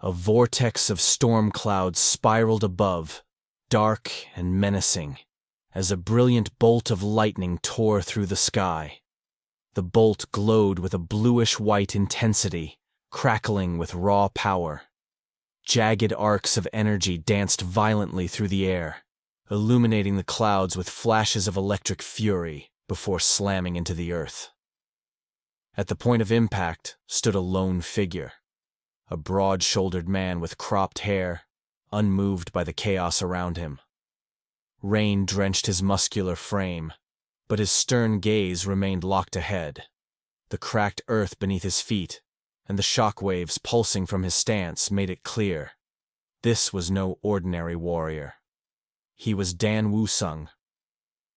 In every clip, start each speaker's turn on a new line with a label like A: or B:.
A: A vortex of storm clouds spiraled above, dark and menacing, as a brilliant bolt of lightning tore through the sky. The bolt glowed with a bluish-white intensity, crackling with raw power. Jagged arcs of energy danced violently through the air, illuminating the clouds with flashes of electric fury before slamming into the earth. At the point of impact stood a lone figure, a broad-shouldered man with cropped hair, unmoved by the chaos around him. Rain drenched his muscular frame, but his stern gaze remained locked ahead. The cracked earth beneath his feet and the shock waves pulsing from his stance made it clear. This was no ordinary warrior. He was Dan Wusung,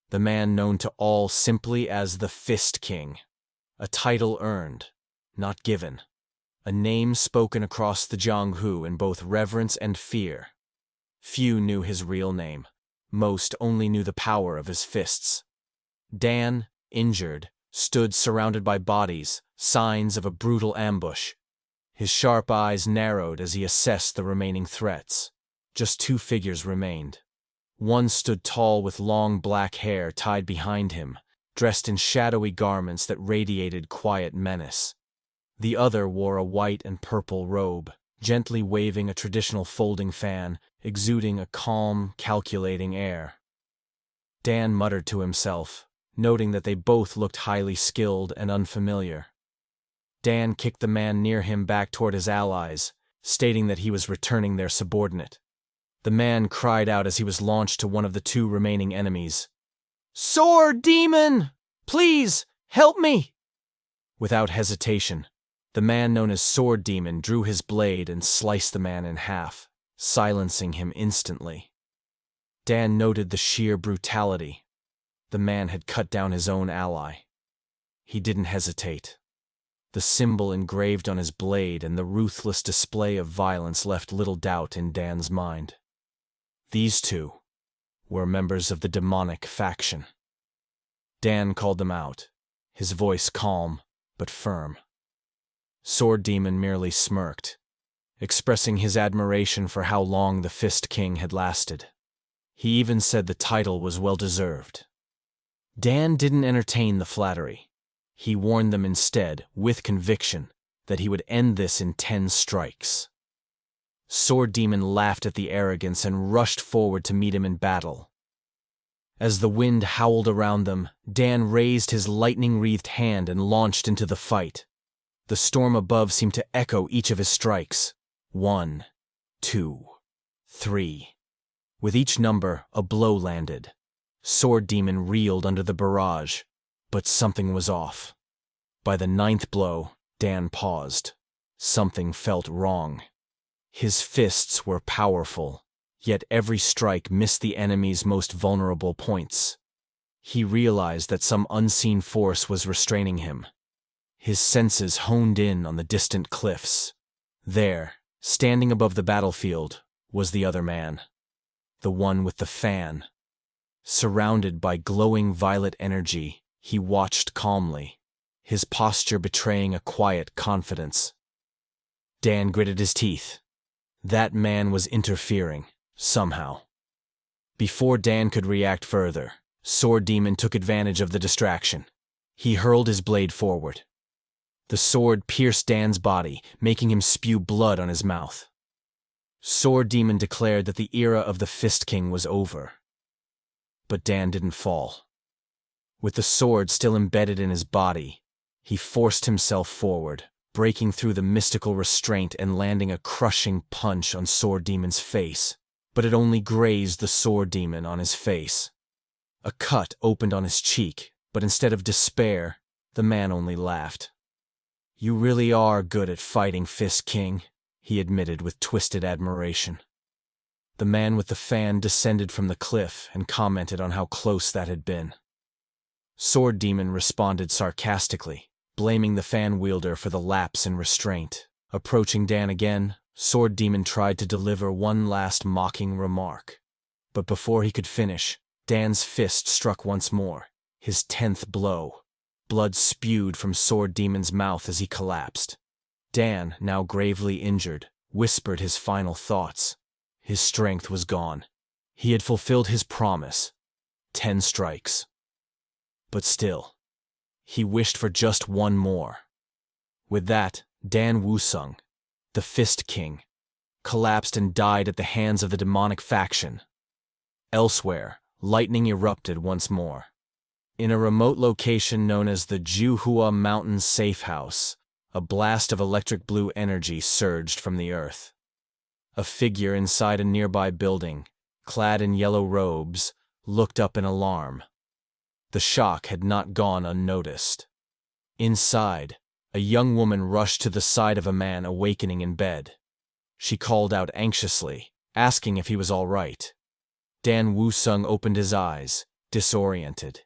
A: the man known to all simply as the Fist King, a title earned, not given, a name spoken across the Jianghu in both reverence and fear. Few knew his real name. Most only knew the power of his fists. Dan, injured, stood surrounded by bodies, signs of a brutal ambush. His sharp eyes narrowed as he assessed the remaining threats. Just two figures remained. One stood tall with long black hair tied behind him, dressed in shadowy garments that radiated quiet menace. The other wore a white and purple robe, gently waving a traditional folding fan, exuding a calm, calculating air. Dan muttered to himself, noting that they both looked highly skilled and unfamiliar. Dan kicked the man near him back toward his allies, stating that he was returning their subordinate. The man cried out as he was launched to one of the two remaining enemies. "Sword demon! Please, help me!" Without hesitation, the man known as Sword Demon drew his blade and sliced the man in half, silencing him instantly. Dan noted the sheer brutality. The man had cut down his own ally. He didn't hesitate. The symbol engraved on his blade and the ruthless display of violence left little doubt in Dan's mind. These two were members of the demonic faction. Dan called them out, his voice calm but firm. Sword Demon merely smirked, expressing his admiration for how long the Fist King had lasted. He even said the title was well-deserved. Dan didn't entertain the flattery. He warned them instead, with conviction, that he would end this in 10 strikes. Sword Demon laughed at the arrogance and rushed forward to meet him in battle. As the wind howled around them, Dan raised his lightning-wreathed hand and launched into the fight. The storm above seemed to echo each of his strikes. 1, 2, 3. With each number, a blow landed. Sword Demon reeled under the barrage, but something was off. By the 9th blow, Dan paused. Something felt wrong. His fists were powerful, yet every strike missed the enemy's most vulnerable points. He realized that some unseen force was restraining him. His senses honed in on the distant cliffs. There, standing above the battlefield, was the other man. The one with the fan. Surrounded by glowing violet energy, he watched calmly, his posture betraying a quiet confidence. Dan gritted his teeth. That man was interfering, somehow. Before Dan could react further, Sword Demon took advantage of the distraction. He hurled his blade forward. The sword pierced Dan's body, making him spew blood on his mouth. Sword Demon declared that the era of the Fist King was over. But Dan didn't fall. With the sword still embedded in his body, he forced himself forward, breaking through the mystical restraint and landing a crushing punch on Sword Demon's face. But it only grazed the Sword Demon on his face. A cut opened on his cheek, but instead of despair, the man only laughed. "You really are good at fighting, Fist King," he admitted with twisted admiration. The man with the fan descended from the cliff and commented on how close that had been. Sword Demon responded sarcastically, blaming the fan wielder for the lapse in restraint. Approaching Dan again, Sword Demon tried to deliver one last mocking remark. But before he could finish, Dan's fist struck once more, his 10th blow. Blood spewed from Sword Demon's mouth as he collapsed. Dan, now gravely injured, whispered his final thoughts. His strength was gone. He had fulfilled his promise. 10 strikes. But still, he wished for just one more. With that, Dan Wusung, the Fist King, collapsed and died at the hands of the demonic faction. Elsewhere, lightning erupted once more. In a remote location known as the Juhua Mountain Safe House, a blast of electric blue energy surged from the earth. A figure inside a nearby building, clad in yellow robes, looked up in alarm. The shock had not gone unnoticed. Inside, a young woman rushed to the side of a man awakening in bed. She called out anxiously, asking if he was all right. Dan Wusung opened his eyes, disoriented.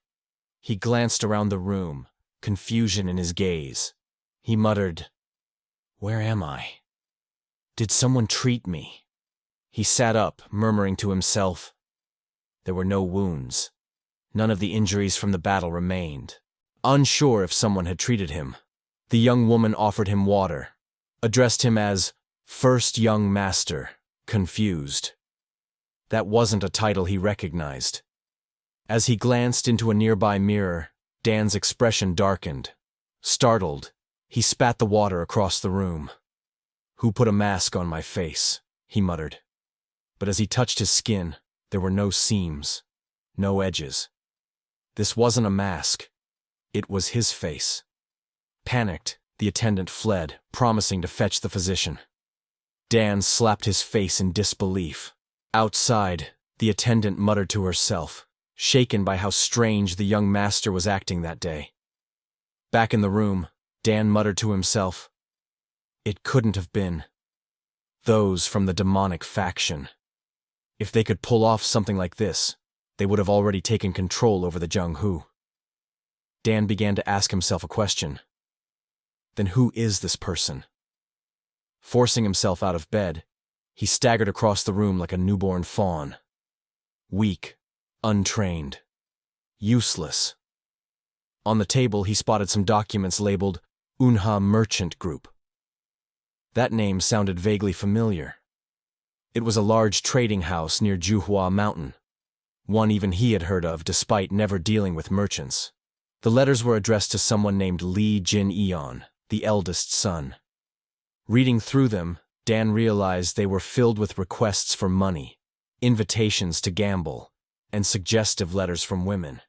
A: He glanced around the room, confusion in his gaze. He muttered, "Where am I? Did someone treat me?" He sat up, murmuring to himself. There were no wounds. None of the injuries from the battle remained. Unsure if someone had treated him, the young woman offered him water, addressed him as First Young Master, confused. That wasn't a title he recognized. As he glanced into a nearby mirror, Dan's expression darkened. Startled, he spat the water across the room. "Who put a mask on my face?" he muttered. But as he touched his skin, there were no seams, no edges. This wasn't a mask. It was his face. Panicked, the attendant fled, promising to fetch the physician. Dan slapped his face in disbelief. Outside, the attendant muttered to herself, shaken by how strange the young master was acting that day. Back in the room, Dan muttered to himself, "It couldn't have been those from the demonic faction. If they could pull off something like this, they would have already taken control over the Zhenghu." Dan began to ask himself a question. Then who is this person? Forcing himself out of bed, he staggered across the room like a newborn fawn. Weak, untrained, useless. On the table, he spotted some documents labeled Unha Merchant Group. That name sounded vaguely familiar. It was a large trading house near Juhua Mountain, one even he had heard of despite never dealing with merchants. The letters were addressed to someone named Li Jin-eon, the eldest son. Reading through them, Dan realized they were filled with requests for money, invitations to gamble, and suggestive letters from women.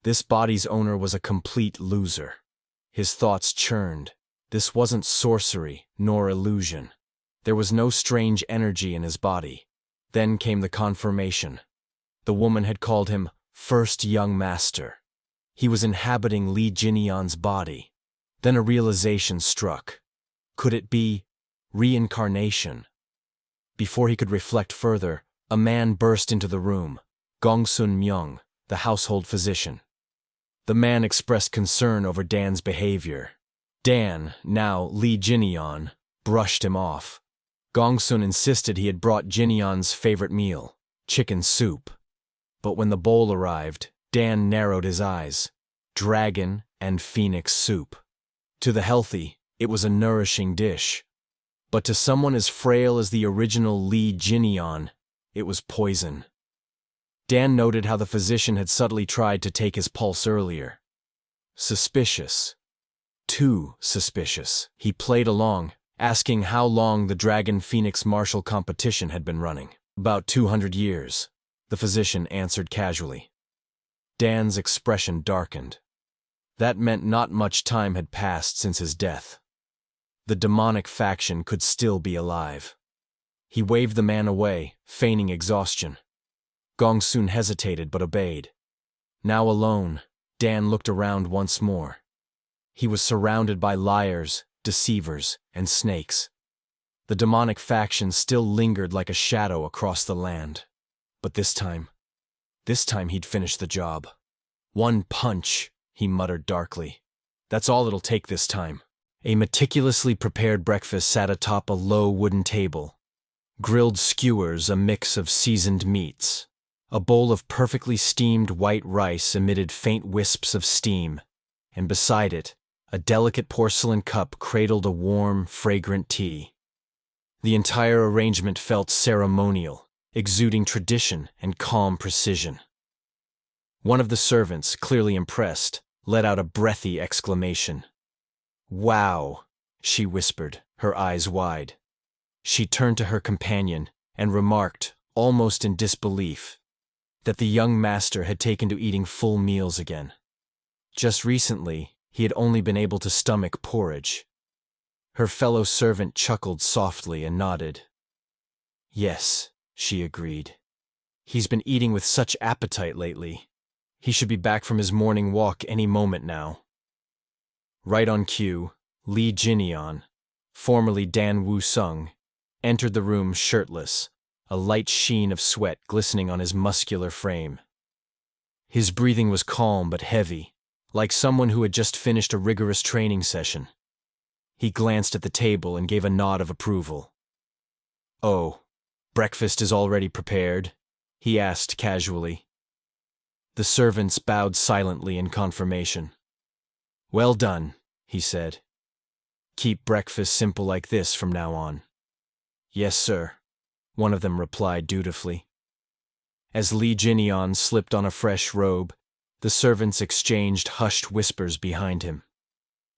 A: This body's owner was a complete loser. His thoughts churned. This wasn't sorcery, nor illusion. There was no strange energy in his body. Then came the confirmation. The woman had called him First Young Master. He was inhabiting Li Jineon's body. Then a realization struck. Could it be reincarnation? Before he could reflect further, a man burst into the room, Gongsun Myung, the household physician. The man expressed concern over Dan's behavior. Dan, now Li Jineon, brushed him off. Gongsun insisted he had brought Jineon's favorite meal, chicken soup. But when the bowl arrived, Dan narrowed his eyes. Dragon and phoenix soup. To the healthy, it was a nourishing dish. But to someone as frail as the original Li Jineon, it was poison. Dan noted how the physician had subtly tried to take his pulse earlier. Suspicious. Too suspicious. He played along, asking how long the Dragon Phoenix martial competition had been running. About 200 years, the physician answered casually. Dan's expression darkened. That meant not much time had passed since his death. The demonic faction could still be alive. He waved the man away, feigning exhaustion. Gongsun hesitated but obeyed. Now alone, Dan looked around once more. He was surrounded by liars, deceivers, and snakes. The demonic faction still lingered like a shadow across the land. But this time he'd finish the job. "One punch," he muttered darkly. "That's all it'll take this time." A meticulously prepared breakfast sat atop a low wooden table. Grilled skewers, a mix of seasoned meats. A bowl of perfectly steamed white rice emitted faint wisps of steam, and beside it, a delicate porcelain cup cradled a warm, fragrant tea. The entire arrangement felt ceremonial, exuding tradition and calm precision. One of the servants, clearly impressed, let out a breathy exclamation. "Wow," she whispered, her eyes wide. She turned to her companion and remarked, almost in disbelief, that the young master had taken to eating full meals again. Just recently, he had only been able to stomach porridge. Her fellow servant chuckled softly and nodded. "Yes," she agreed. "He's been eating with such appetite lately. He should be back from his morning walk any moment now." Right on cue, Lee Jinian, formerly Dan Woo-sung, entered the room shirtless, a light sheen of sweat glistening on his muscular frame. His breathing was calm but heavy, like someone who had just finished a rigorous training session. He glanced at the table and gave a nod of approval. "Oh, breakfast is already prepared?" he asked casually. The servants bowed silently in confirmation. "Well done," he said. "Keep breakfast simple like this from now on." "Yes, sir," one of them replied dutifully. As Lee Jinian slipped on a fresh robe, the servants exchanged hushed whispers behind him.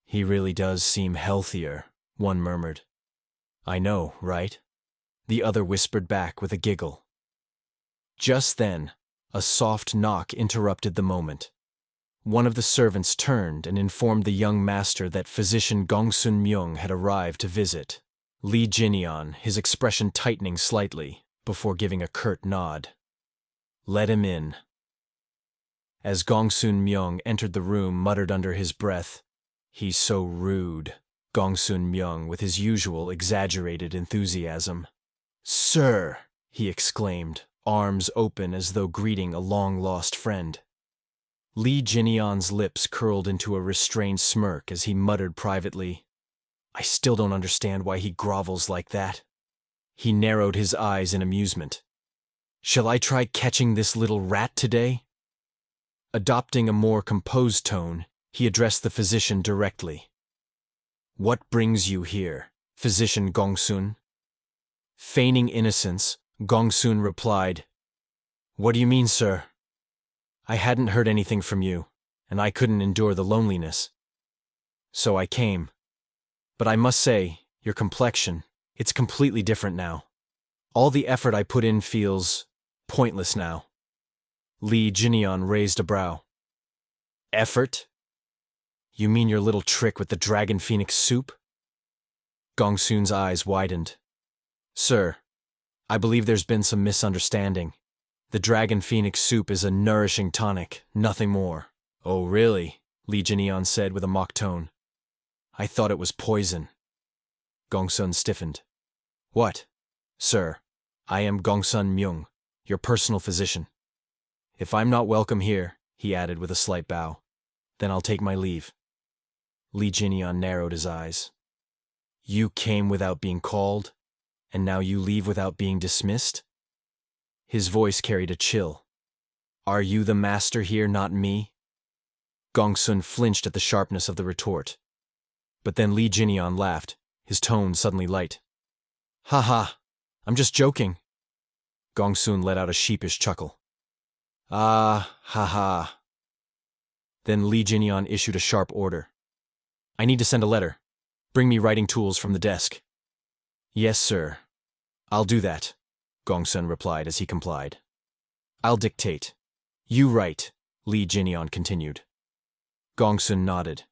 A: "He really does seem healthier," one murmured. "I know, right?" the other whispered back with a giggle. Just then, a soft knock interrupted the moment. One of the servants turned and informed the young master that physician Gongsun Myung had arrived to visit. Lee Jinian, his expression tightening slightly, before giving a curt nod. "Let him in." As Gongsun Myung entered the room, muttered under his breath, "He's so rude," Gongsun Myung with his usual exaggerated enthusiasm. "Sir!" he exclaimed, arms open as though greeting a long-lost friend. Lee Jinian's lips curled into a restrained smirk as he muttered privately, "I still don't understand why he grovels like that." He narrowed his eyes in amusement. "Shall I try catching this little rat today?" Adopting a more composed tone, he addressed the physician directly. "What brings you here, Physician Gongsun?" Feigning innocence, Gongsun replied, "What do you mean, sir? I hadn't heard anything from you, and I couldn't endure the loneliness. So I came. But I must say, your complexion, it's completely different now. All the effort I put in feels pointless now." Lee Jinian raised a brow. "Effort? You mean your little trick with the dragon phoenix soup?" Gongsun's eyes widened. "Sir, I believe there's been some misunderstanding. The dragon phoenix soup is a nourishing tonic, nothing more." "Oh, really?" Lee Jinian said with a mock tone. "I thought it was poison." Gongsun stiffened. "What?" "Sir, I am Gongsun Myung, your personal physician. If I'm not welcome here," he added with a slight bow, "then I'll take my leave." Lee Jinian narrowed his eyes. "You came without being called, and now you leave without being dismissed?" His voice carried a chill. "Are you the master here, not me?" Gongsun flinched at the sharpness of the retort. But then Lee Jinian laughed, his tone suddenly light. "Ha ha, I'm just joking." Gongsun let out a sheepish chuckle. "Ah, ha ha." Then Lee Jinian issued a sharp order. "I need to send a letter. Bring me writing tools from the desk." "Yes, sir. I'll do that," Gongsun replied as he complied. "I'll dictate. You write," Lee Jinian continued. Gongsun nodded.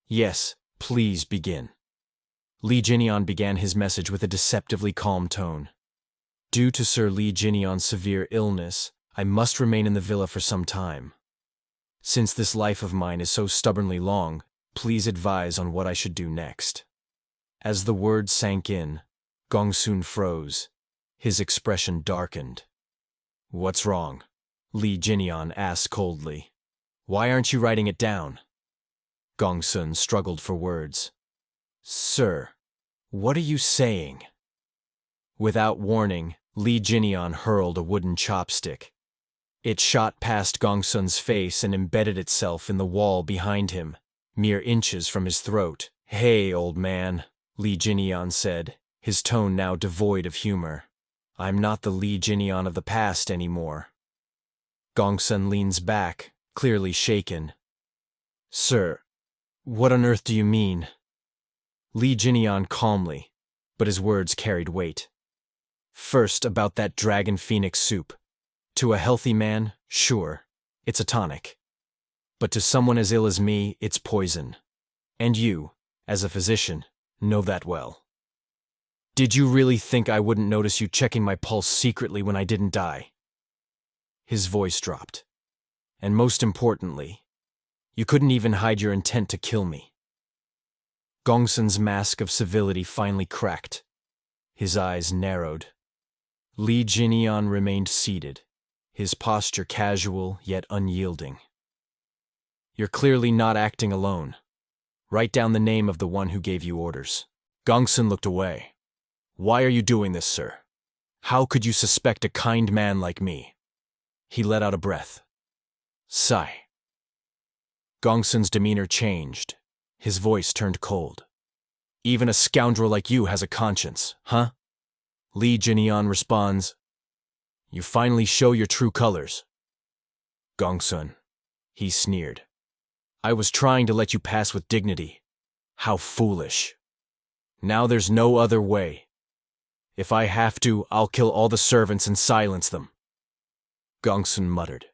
A: "Yes, please begin." Lee Jinian began his message with a deceptively calm tone. "Due to Sir Lee Jinian's severe illness, I must remain in the villa for some time. Since this life of mine is so stubbornly long, please advise on what I should do next." As the words sank in, Gongsun froze. His expression darkened. "What's wrong?" Lee Jinian asked coldly. "Why aren't you writing it down?" Gongsun struggled for words. "Sir, what are you saying?" Without warning, Lee Jinian hurled a wooden chopstick. It shot past Gongsun's face and embedded itself in the wall behind him, mere inches from his throat. "Hey, old man," Lee Jinian said, his tone now devoid of humor. I'm not the Lee Jinion of the past anymore. Gongsun leans back, clearly shaken. Sir, what on earth do you mean? Lee Jinion calmly, but his words carried weight. First, about that dragon phoenix soup. To a healthy man, sure, it's a tonic. But to someone as ill as me, it's poison. And you, as a physician, know that well. Did you really think I wouldn't notice you checking my pulse secretly when I didn't die? His voice dropped. And most importantly, you couldn't even hide your intent to kill me. Gongsun's mask of civility finally cracked. His eyes narrowed. Lee Jinion remained seated, his posture casual yet unyielding. You're clearly not acting alone. Write down the name of the one who gave you orders. Gongsun looked away. Why are you doing this, sir? How could you suspect a kind man like me? He let out a breath. Sigh. Gongsun's demeanor changed. His voice turned cold. Even a scoundrel like you has a conscience, huh? Lee Jinion responds, You finally show your true colors. Gongsun, he sneered. I was trying to let you pass with dignity. How foolish. Now there's no other way. If I have to, I'll kill all the servants and silence them. Gongsun muttered.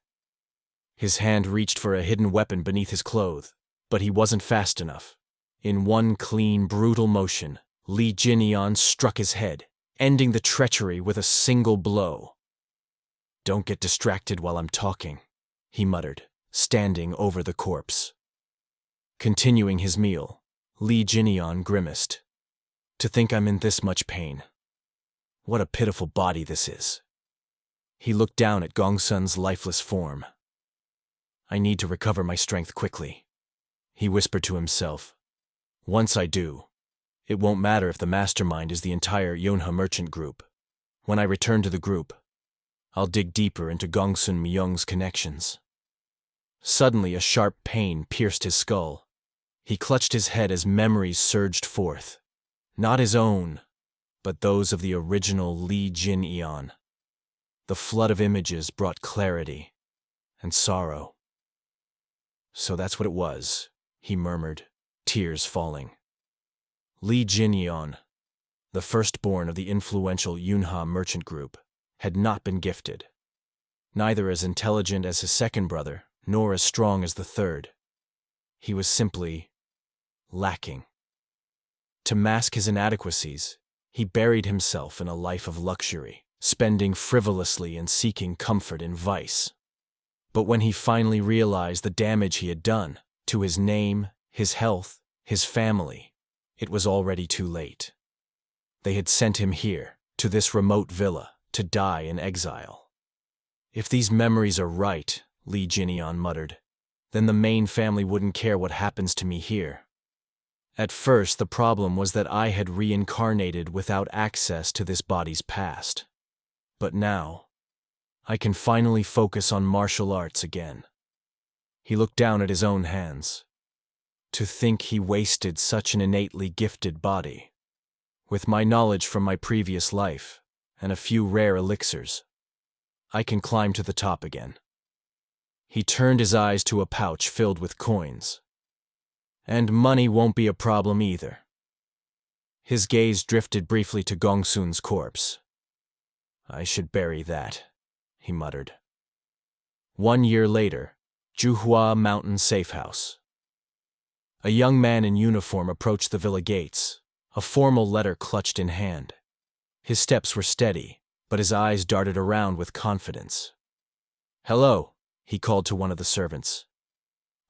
A: His hand reached for a hidden weapon beneath his clothes, but he wasn't fast enough. In one clean, brutal motion, Lee Jinion struck his head, ending the treachery with a single blow. Don't get distracted while I'm talking, he muttered, standing over the corpse. Continuing his meal, Lee Jinion grimaced. To think I'm in this much pain. What a pitiful body this is. He looked down at Gongsun's lifeless form. I need to recover my strength quickly, he whispered to himself. Once I do, it won't matter if the mastermind is the entire Yonha merchant group. When I return to the group, I'll dig deeper into Gongsun Myung's connections. Suddenly a sharp pain pierced his skull. He clutched his head as memories surged forth. Not his own, but those of the original Lee Jinion. The flood of images brought clarity and sorrow. So that's what it was, he murmured, tears falling. Lee Jinion, the firstborn of the influential Yunha merchant group, had not been gifted. Neither as intelligent as his second brother, nor as strong as the third. He was simply lacking. To mask his inadequacies, he buried himself in a life of luxury, spending frivolously and seeking comfort in vice. But when he finally realized the damage he had done to his name, his health, his family, it was already too late. They had sent him here, to this remote villa, to die in exile. If these memories are right, Lee Jinion muttered, then the main family wouldn't care what happens to me here. At first, the problem was that I had reincarnated without access to this body's past. But now, I can finally focus on martial arts again. He looked down at his own hands. To think he wasted such an innately gifted body. With my knowledge from my previous life, and a few rare elixirs, I can climb to the top again. He turned his eyes to a pouch filled with coins. And money won't be a problem either. His gaze drifted briefly to Gongsun's corpse. I should bury that, he muttered. 1 year later, Juhua Mountain Safe House. A young man in uniform approached the villa gates, a formal letter clutched in hand. His steps were steady, but his eyes darted around with confidence. Hello, he called to one of the servants.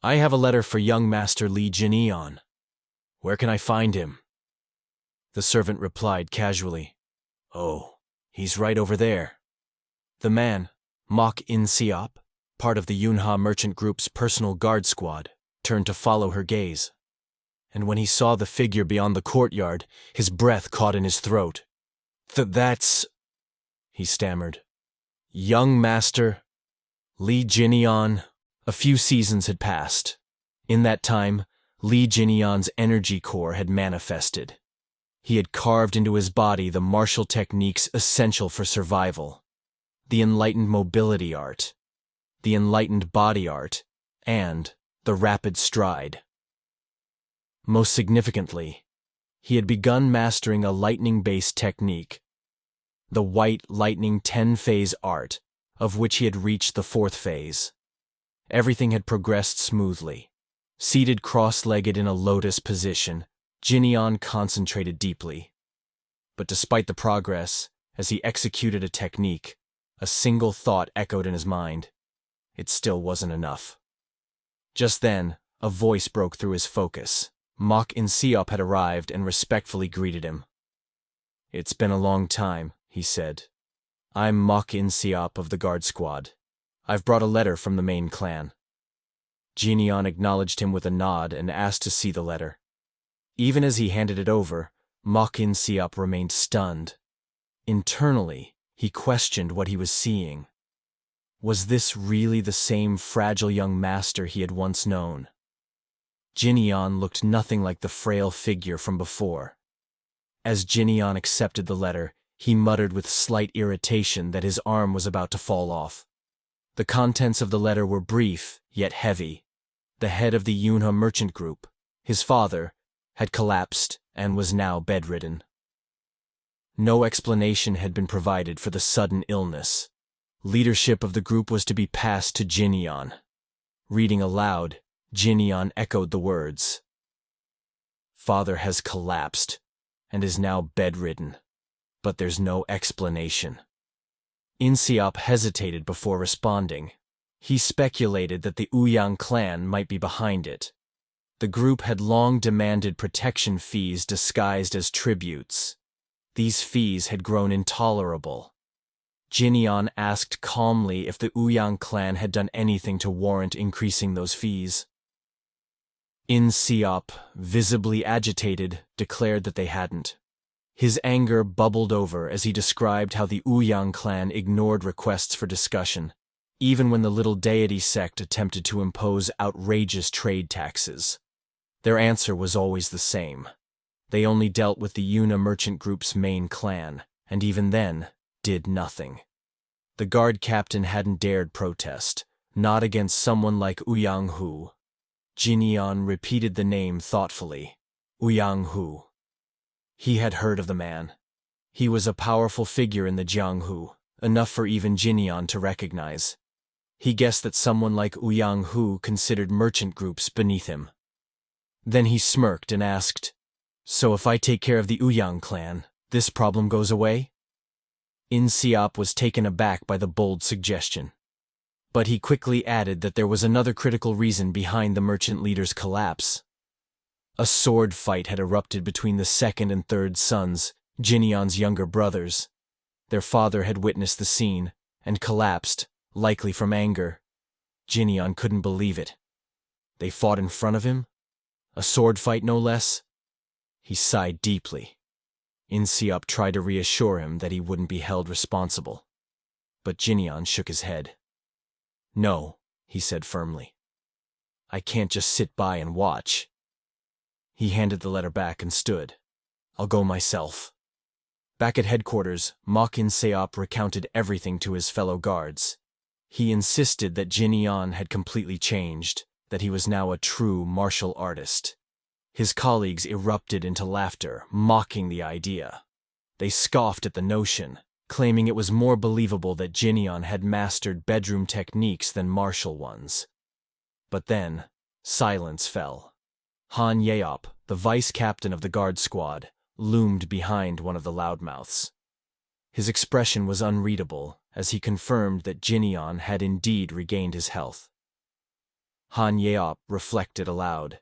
A: I have a letter for young Master Lee Jinion. Where can I find him? The servant replied casually. Oh, he's right over there. The man, Mok In Siop, part of the Yunha merchant group's personal guard squad, turned to follow her gaze. And when he saw the figure beyond the courtyard, his breath caught in his throat. That's... he stammered. Young Master Lee Jinion. A few seasons had passed. In that time, Lee Jinion's energy core had manifested. He had carved into his body the martial techniques essential for survival, the enlightened mobility art, the enlightened body art, and the rapid stride. Most significantly, he had begun mastering a lightning-based technique, the white lightning 10-phase art, of which he had reached the 4th phase. Everything had progressed smoothly. Seated cross-legged in a lotus position, Jinyan concentrated deeply. But despite the progress, as he executed a technique, a single thought echoed in his mind. It still wasn't enough. Just then, a voice broke through his focus. Mok In-seop had arrived and respectfully greeted him. "It's been a long time," he said. "I'm Mok In-seop of the guard squad. I've brought a letter from the main clan." Jinyan acknowledged him with a nod and asked to see the letter. Even as he handed it over, Mok In-seop remained stunned. Internally, he questioned what he was seeing. Was this really the same fragile young master he had once known? Jinyan looked nothing like the frail figure from before. As Jinyan accepted the letter, he muttered with slight irritation that his arm was about to fall off. The contents of the letter were brief, yet heavy. The head of the Yunha merchant group, his father, had collapsed and was now bedridden. No explanation had been provided for the sudden illness. Leadership of the group was to be passed to Jinyan. Reading aloud, Jinyan echoed the words. "Father has collapsed and is now bedridden, but there's no explanation." In-seop hesitated before responding. He speculated that the Ouyang clan might be behind it. The group had long demanded protection fees disguised as tributes. These fees had grown intolerable. Jinyan asked calmly if the Ouyang clan had done anything to warrant increasing those fees. In-seop, visibly agitated, declared that they hadn't. His anger bubbled over as he described how the Ouyang clan ignored requests for discussion, even when the little deity sect attempted to impose outrageous trade taxes. Their answer was always the same. They only dealt with the Yuna merchant group's main clan, and even then, did nothing. The guard captain hadn't dared protest, not against someone like Ouyang Hu. Jinyan repeated the name thoughtfully. Ouyang Hu. He had heard of the man. He was a powerful figure in the Jianghu, enough for even Jinyan to recognize. He guessed that someone like Ouyang Hu considered merchant groups beneath him. Then he smirked and asked, "So if I take care of the Ouyang clan, this problem goes away?" In-seop was taken aback by the bold suggestion. But he quickly added that there was another critical reason behind the merchant leader's collapse. A sword fight had erupted between the 2nd and 3rd sons, Jinyan's younger brothers. Their father had witnessed the scene and collapsed, likely from anger. Jinyan couldn't believe it. They fought in front of him? A sword fight, no less? He sighed deeply. In-seop tried to reassure him that he wouldn't be held responsible. But Jinyan shook his head. "No," he said firmly. "I can't just sit by and watch." He handed the letter back and stood. "I'll go myself." Back at headquarters, Mok In-seop recounted everything to his fellow guards. He insisted that Jinyan had completely changed, that he was now a true martial artist. His colleagues erupted into laughter, mocking the idea. They scoffed at the notion, claiming it was more believable that Jinyan had mastered bedroom techniques than martial ones. But then, silence fell. Han Yeop, the vice captain of the guard squad, loomed behind one of the loudmouths. His expression was unreadable as he confirmed that Jinyan had indeed regained his health. Han Yeop reflected aloud.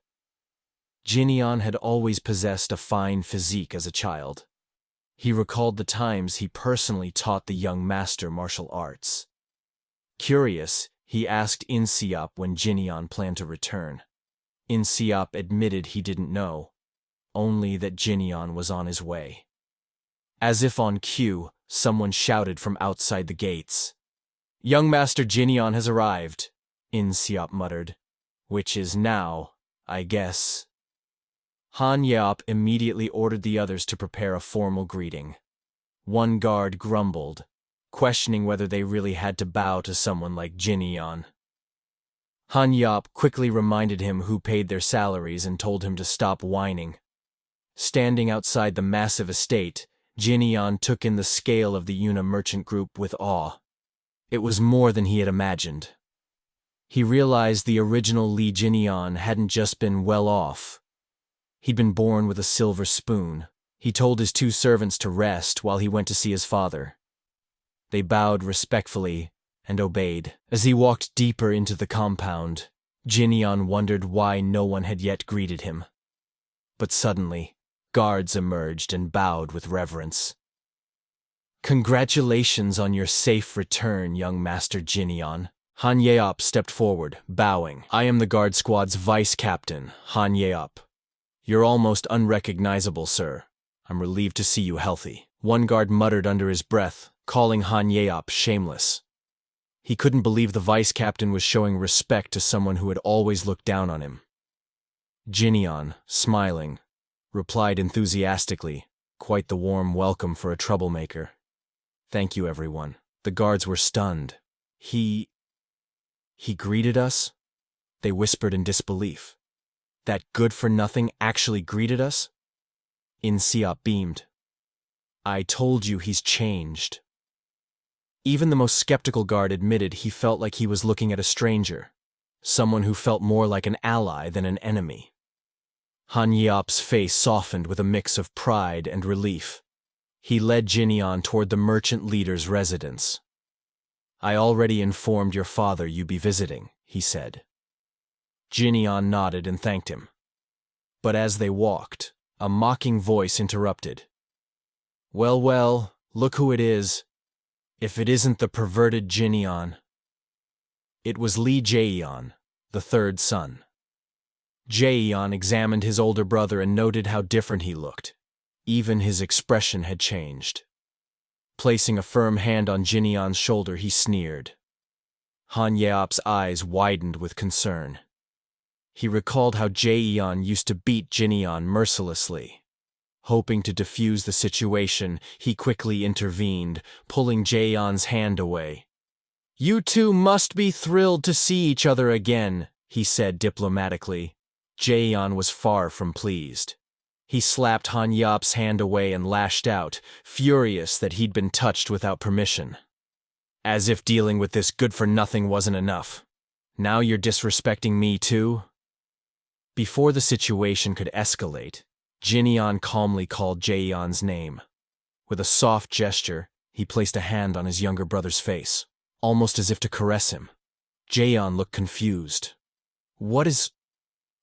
A: Jinyan had always possessed a fine physique as a child. He recalled the times he personally taught the young master martial arts. Curious, he asked In-seop when Jinyan planned to return. In-seop admitted he didn't know, only that Jinyan was on his way. As if on cue, someone shouted from outside the gates. "Young Master Jinyan has arrived," In-seop muttered. "Which is now, I guess." Han Yeop immediately ordered the others to prepare a formal greeting. One guard grumbled, questioning whether they really had to bow to someone like Jin Yeon. Han Yeop quickly reminded him who paid their salaries and told him to stop whining. Standing outside the massive estate, Jin Yeon took in the scale of the Yuna merchant group with awe. It was more than he had imagined. He realized the original Lee Jin Yeon hadn't just been well off. He'd been born with a silver spoon. He told his two servants to rest while he went to see his father. They bowed respectfully and obeyed. As he walked deeper into the compound, Jin Yeon wondered why no one had yet greeted him. But suddenly, guards emerged and bowed with reverence. "Congratulations on your safe return, young Master Jin Yeon." Han Yeop stepped forward, bowing. "I am the guard squad's vice captain, Han Yeop. You're almost unrecognizable, sir. I'm relieved to see you healthy." One guard muttered under his breath, calling Han Yeop shameless. He couldn't believe the vice captain was showing respect to someone who had always looked down on him. Jin Yeon, smiling, replied enthusiastically, quite the warm welcome for a troublemaker. "Thank you, everyone." The guards were stunned. He greeted us? They whispered in disbelief. That good-for-nothing actually greeted us? In Seop beamed. "I told you he's changed." Even the most skeptical guard admitted he felt like he was looking at a stranger, someone who felt more like an ally than an enemy. Han Yeop's face softened with a mix of pride and relief. He led Jin Yeon toward the merchant leader's residence. "I already informed your father you'd be visiting," he said. Jin Yeon nodded and thanked him. But as they walked, a mocking voice interrupted. Well, well, look who it is. If it isn't the perverted Jin Yeon." It was Lee Jae-yeon, the third son. Jae-yeon examined his older brother and noted how different he looked. Even his expression had changed. Placing a firm hand on Jin Yeon's shoulder, he sneered. Han Yeop's eyes widened with concern. He recalled how Jae-yeon used to beat Jin Yeon mercilessly. Hoping to defuse the situation, he quickly intervened, pulling Jae-yeon's hand away. "You two must be thrilled to see each other again," he said diplomatically. Jae-yeon was far from pleased. He slapped Han Yeop's hand away and lashed out, furious that he'd been touched without permission. "As if dealing with this good-for-nothing wasn't enough. Now you're disrespecting me too?" Before the situation could escalate, Jin Yeon calmly called Jae-yeon's name. With a soft gesture, he placed a hand on his younger brother's face, almost as if to caress him. Jae-yeon looked confused. "What is—"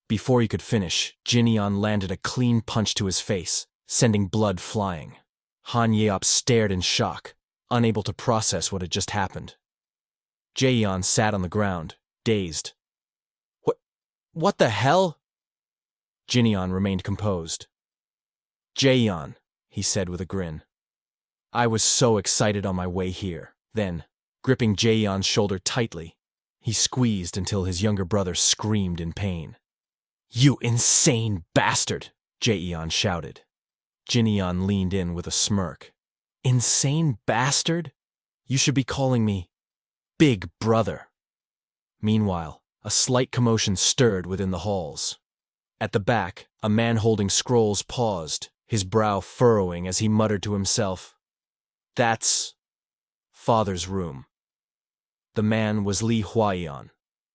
A: Before he could finish, Jin Yeon landed a clean punch to his face, sending blood flying. Han Yeop stared in shock, unable to process what had just happened. Jae-yeon sat on the ground, dazed. What the hell?" Jin Yeon remained composed. "Jae-yeon," he said with a grin. "I was so excited on my way here." Then, gripping Jae-yeon's shoulder tightly, he squeezed until his younger brother screamed in pain. "You insane bastard!" Jae-yeon shouted. Jin Yeon leaned in with a smirk. "Insane bastard? You should be calling me Big Brother." Meanwhile, a slight commotion stirred within the halls. At the back, a man holding scrolls paused, his brow furrowing as he muttered to himself, "That's Father's room." The man was Lee Hwa-yeon,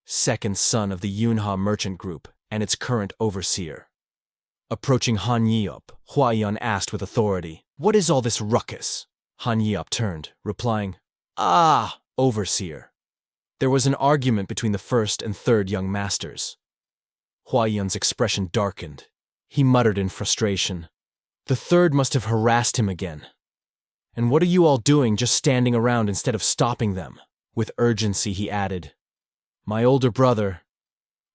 A: second son of the Yunha merchant group and its current overseer. Approaching Han Yeop, Hwa-yeon asked with authority, "What is all this ruckus?" Han Yeop turned, replying, "Ah, overseer. There was an argument between the first and third young masters." Hwa-yeon's expression darkened. He muttered in frustration, "The third must have harassed him again. And what are you all doing just standing around instead of stopping them?" With urgency he added, "My older brother,"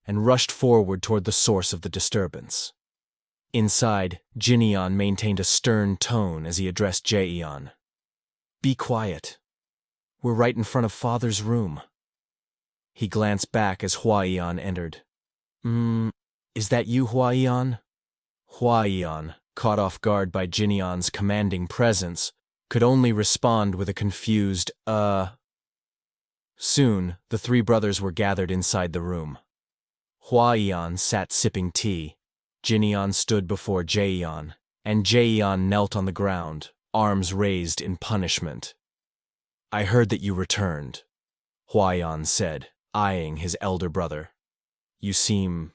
A: and rushed forward toward the source of the disturbance. Inside, Jin Yeon maintained a stern tone as he addressed Jae-yeon. "Be quiet. We're right in front of Father's room." He glanced back as Hwa-yeon entered. Is that you, Hwa-yeon?" Huaiyan, caught off guard by Jinyan's commanding presence, could only respond with a confused, Soon, the three brothers were gathered inside the room. Huaiyan sat sipping tea, Jinyan stood before Jaeyan, and Jaeyan knelt on the ground, arms raised in punishment. "I heard that you returned," Huaiyan said, eyeing his elder brother. "You seem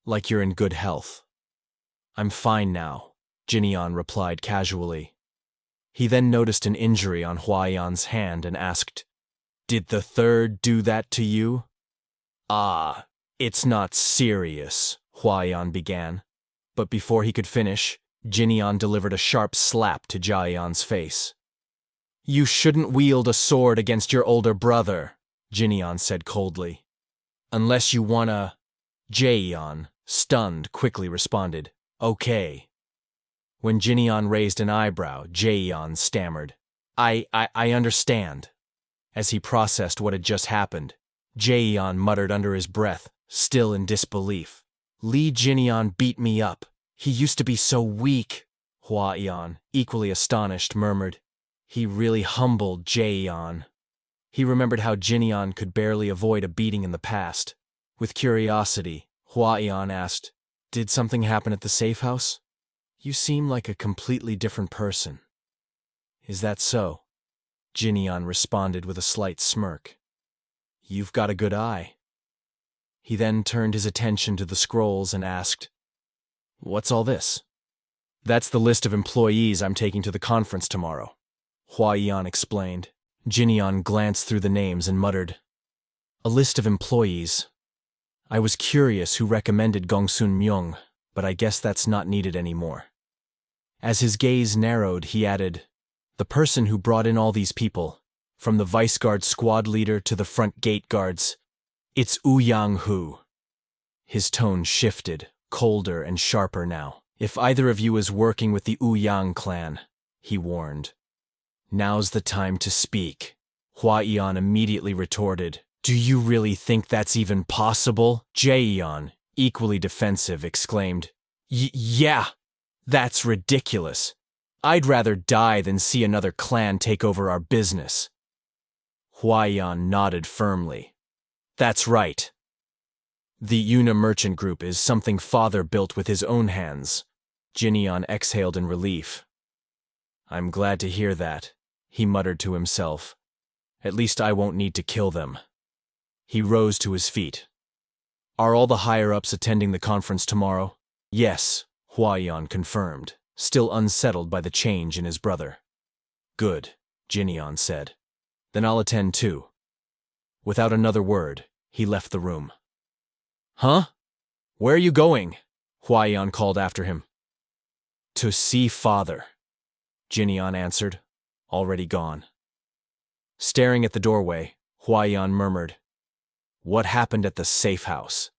A: like you're in good health." "I'm fine now," Jinyan replied casually. He then noticed an injury on Huaiyan's hand and asked, "Did the third do that to you?" "Ah, it's not serious," Huaiyan began. But before he could finish, Jinyan delivered a sharp slap to Jaeyan's face. "You shouldn't wield a sword against your older brother," Jinyan said coldly. "Unless you wanna—" Jaeyan, stunned, quickly responded, "Okay." When Jinyan raised an eyebrow, Jaeyan stammered, I understand." As he processed what had just happened, Jaeyan muttered under his breath, still in disbelief, "Li Jinyan beat me up. He used to be so weak." Huaiyan, equally astonished, murmured, "He really humbled Jaeyan." He remembered how Jinyan could barely avoid a beating in the past. With curiosity, Huaiyan asked, "Did something happen at the safe house? You seem like a completely different person." "Is that so?" Jinyan responded with a slight smirk. "You've got a good eye." He then turned his attention to the scrolls and asked, "What's all this?" "That's the list of employees I'm taking to the conference tomorrow," Huaiyan explained. Jinyan glanced through the names and muttered, "A list of employees. I was curious who recommended Gongsun Myung, but I guess that's not needed anymore." As his gaze narrowed, he added, "The person who brought in all these people, from the vice guard squad leader to the front gate guards, it's Ouyang Hu." His tone shifted, colder and sharper now. "If either of you is working with the Ouyang clan," he warned, "now's the time to speak." Huaiyan immediately retorted, "Do you really think that's even possible?" Jaeyan, equally defensive, exclaimed, Yeah, that's ridiculous. I'd rather die than see another clan take over our business." Huaiyan nodded firmly. "That's right. The Yuna Merchant Group is something father built with his own hands." Jinyan exhaled in relief. "I'm glad to hear that," he muttered to himself. "At least I won't need to kill them." He rose to his feet. "Are all the higher-ups attending the conference tomorrow?" "Yes," Huaiyan confirmed, still unsettled by the change in his brother. "Good," Jinyan said. "Then I'll attend too." Without another word, he left the room. "Huh? Where are you going?" Huaiyan called after him. "To see father," Jinyan answered, already gone. Staring at the doorway, Huaiyan murmured, "What happened at the safe house?"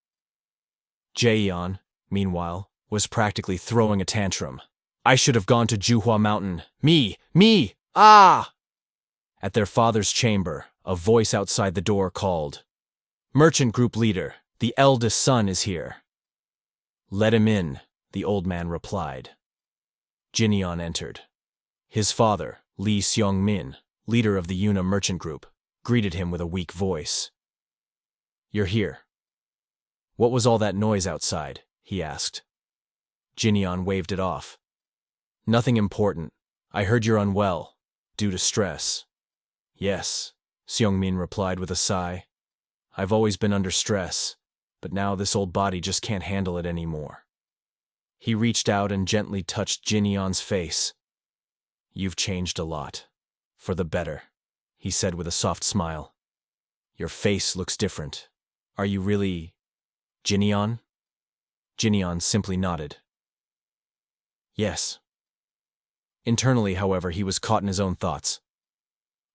A: Jaeyan, meanwhile, was practically throwing a tantrum. "I should have gone to Juhua Mountain. Me! Ah!" At their father's chamber, a voice outside the door called, "Merchant Group Leader, the eldest son is here." "Let him in," the old man replied. Jinyan entered. His father, Li Seong-min, leader of the Yuna Merchant Group, greeted him with a weak voice. "You're here. What was all that noise outside?" he asked. Jinyan waved it off. "Nothing important. I heard you're unwell, due to stress." "Yes," Seong-min replied with a sigh. "I've always been under stress, but now this old body just can't handle it anymore." He reached out and gently touched Jinyan's face. "You've changed a lot. For the better," he said with a soft smile. "Your face looks different. Are you really Jinyan?" Jinyan simply nodded. "Yes." Internally, however, he was caught in his own thoughts.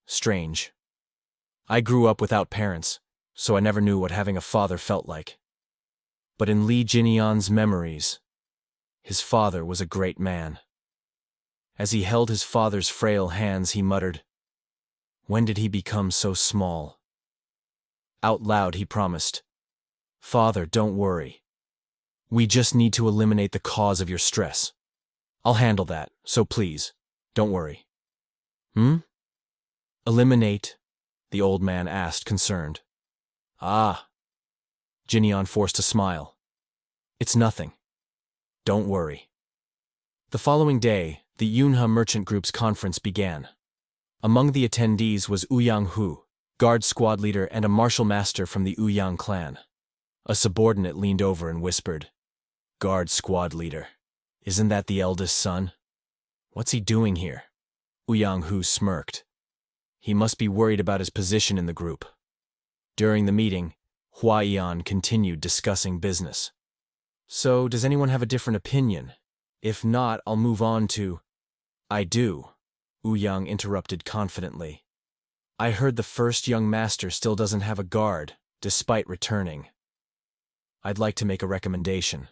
A: Strange. I grew up without parents, so I never knew what having a father felt like. But in Li Jinyan's memories, his father was a great man. As he held his father's frail hands, he muttered, "When did he become so small?" Out loud, he promised, "Father, don't worry. We just need to eliminate the cause of your stress. I'll handle that, so please, don't worry. Eliminate? The old man asked, concerned. Ah. Jinyon forced a smile. It's nothing. Don't worry. The following day, the Yunha Merchant Group's conference began. Among the attendees was Ouyang Hu, guard squad leader and a martial master from the Ouyang clan. A subordinate leaned over and whispered, "Guard squad leader. Isn't that the eldest son? What's he doing here?" Ouyang Hu smirked. He must be worried about his position in the group. During the meeting, Huaiyan continued discussing business. So, does anyone have a different opinion? If not, I'll move on to… I do, Ouyang interrupted confidently. I heard the first young master still doesn't have a guard, despite returning. I'd like to make a recommendation.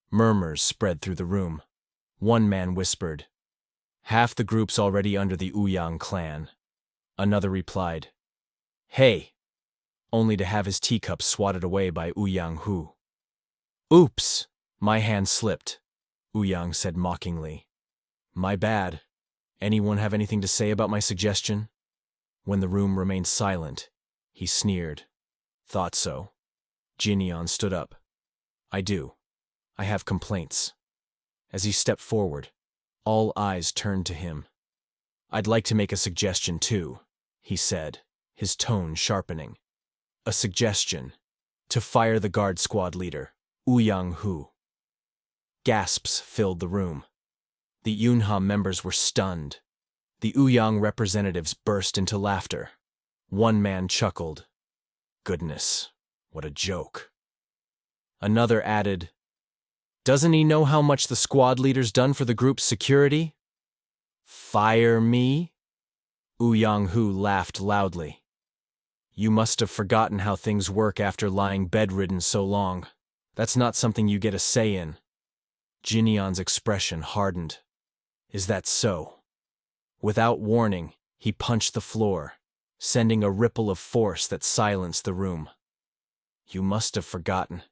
A: Murmurs spread through the room. One man whispered, "Half the group's already under the Ouyang clan." Another replied, "Hey," only to have his teacup swatted away by Ouyang Hu. "Oops, my hand slipped," Ouyang said mockingly. "My bad. Anyone have anything to say about my suggestion?" When the room remained silent, he sneered. "Thought so." Jinyon stood up. "I do. I have complaints." As he stepped forward, all eyes turned to him. "I'd like to make a suggestion too," he said, his tone sharpening. "A suggestion. To fire the guard squad leader, Ouyang Hu." Gasps filled the room. The Yunha members were stunned. The Ouyang representatives burst into laughter. One man chuckled. "Goodness, what a joke." Another added, "Doesn't he know how much the squad leader's done for the group's security?" "Fire me?" Ouyang Hu laughed loudly. "You must have forgotten how things work after lying bedridden so long. That's not something you get a say in." Jinyon's expression hardened. "Is that so?" Without warning, he punched the floor, sending a ripple of force that silenced the room. "You must have forgotten.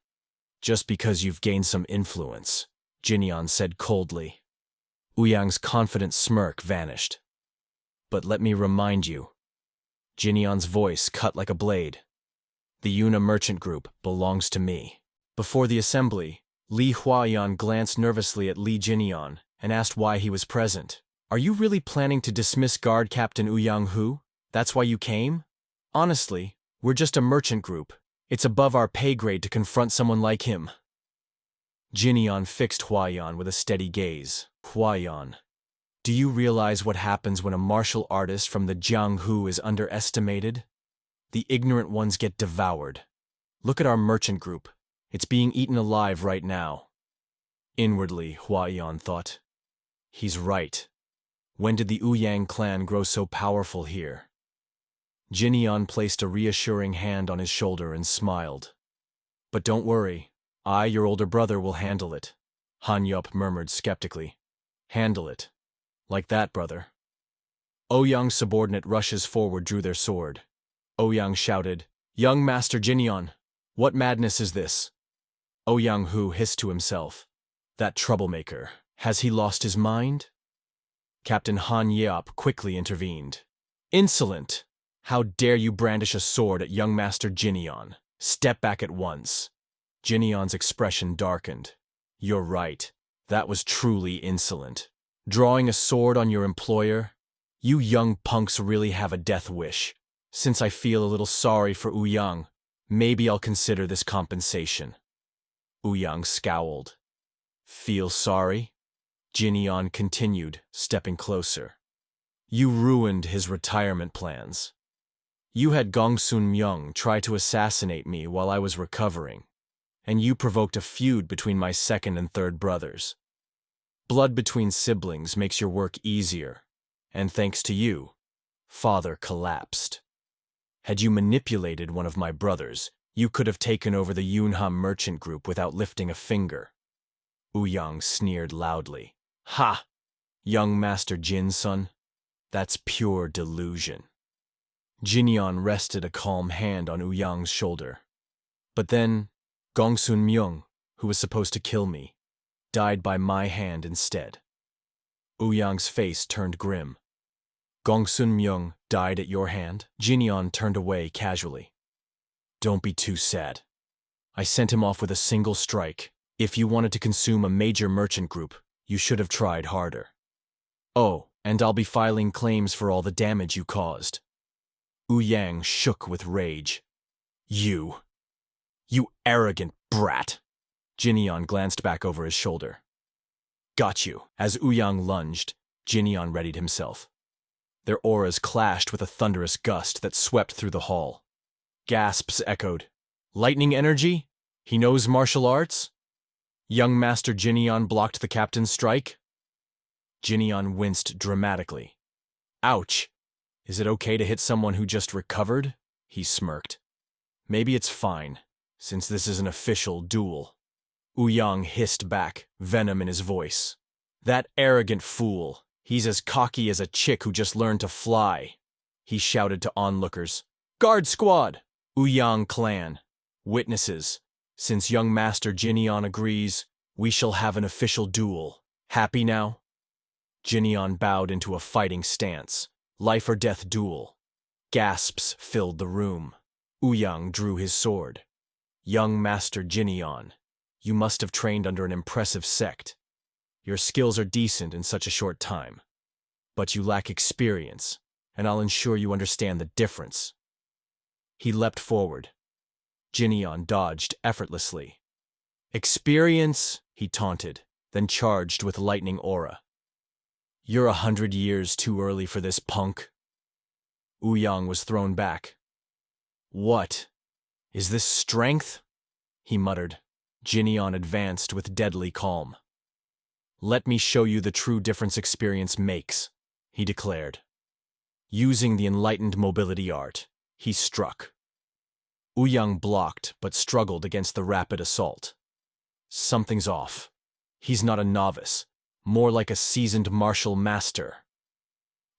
A: Just because you've gained some influence," Jinyon said coldly. Ouyang's confident smirk vanished. "But let me remind you." Jinyon's voice cut like a blade. "The Yuna Merchant Group belongs to me." Before the assembly, Li Huaiyan glanced nervously at Li Jinyon and asked why he was present. "Are you really planning to dismiss Guard Captain Ouyang Hu? That's why you came? Honestly, we're just a merchant group. It's above our pay grade to confront someone like him." Jinyon fixed Huaiyan with a steady gaze. "Huaiyan, do you realize what happens when a martial artist from the Jianghu is underestimated? The ignorant ones get devoured. Look at our merchant group. It's being eaten alive right now." Inwardly, Huaiyan thought, "He's right. When did the Ouyang clan grow so powerful here?" Jinyon placed a reassuring hand on his shoulder and smiled. "But don't worry, I, your older brother, will handle it," Han Yup murmured skeptically. "Handle it. Like that, brother." Ouyang's subordinate rushes forward drew their sword. Ouyang shouted, "Young Master Jinyon, what madness is this?" Ouyang Hu hissed to himself, "That troublemaker, has he lost his mind?" Captain Han Yeop quickly intervened. "Insolent! How dare you brandish a sword at young Master Jinyon? Step back at once." Jinyon's expression darkened. "You're right. That was truly insolent. Drawing a sword on your employer? You young punks really have a death wish. Since I feel a little sorry for Ouyang, maybe I'll consider this compensation." Ouyang scowled. "Feel sorry?" Jinyon continued, stepping closer. "You ruined his retirement plans. You had Gongsun Myung try to assassinate me while I was recovering, and you provoked a feud between my second and third brothers. Blood between siblings makes your work easier, and thanks to you, father collapsed. Had you manipulated one of my brothers, you could have taken over the Yunha Merchant Group without lifting a finger." Ouyang sneered loudly. "Ha! Young Master Jin's son? That's pure delusion." Jinyon rested a calm hand on Ouyang's shoulder. "But then, Gongsun Myung, who was supposed to kill me, died by my hand instead. Ouyang's face turned grim. Gongsun Myung died at your hand? Jinyon turned away casually. Don't be too sad. I sent him off with a single strike. If you wanted to consume a major merchant group, you should have tried harder. Oh, and I'll be filing claims for all the damage you caused. Ouyang shook with rage. You arrogant brat! Jinyon glanced back over his shoulder. Got you. As Ouyang lunged, Jinyon readied himself. Their auras clashed with a thunderous gust that swept through the hall. Gasps echoed. Lightning energy? He knows martial arts? Young Master Jinyon blocked the captain's strike? Jinyon winced dramatically. Ouch! Is it okay to hit someone who just recovered? He smirked. Maybe it's fine, since this is an official duel. Ouyang hissed back, venom in his voice. That arrogant fool. He's as cocky as a chick who just learned to fly. He shouted to onlookers. Guard squad! Ouyang clan. Witnesses. Since young Master Jinyon agrees, we shall have an official duel. Happy now? Jinyon bowed into a fighting stance. Life or death duel. Gasps filled the room. Ouyang drew his sword. Young Master Jinyon, you must have trained under an impressive sect. Your skills are decent in such a short time. But you lack experience, and I'll ensure you understand the difference. He leapt forward. Jinyon dodged effortlessly. Experience, he taunted, then charged with lightning aura. You're 100 years too early for this, punk. Ouyang was thrown back. What? Is this strength? He muttered. Jinyon advanced with deadly calm. Let me show you the true difference experience makes, he declared. Using the enlightened mobility art, he struck. Ouyang blocked but struggled against the rapid assault. Something's off. He's not a novice, more like a seasoned martial master.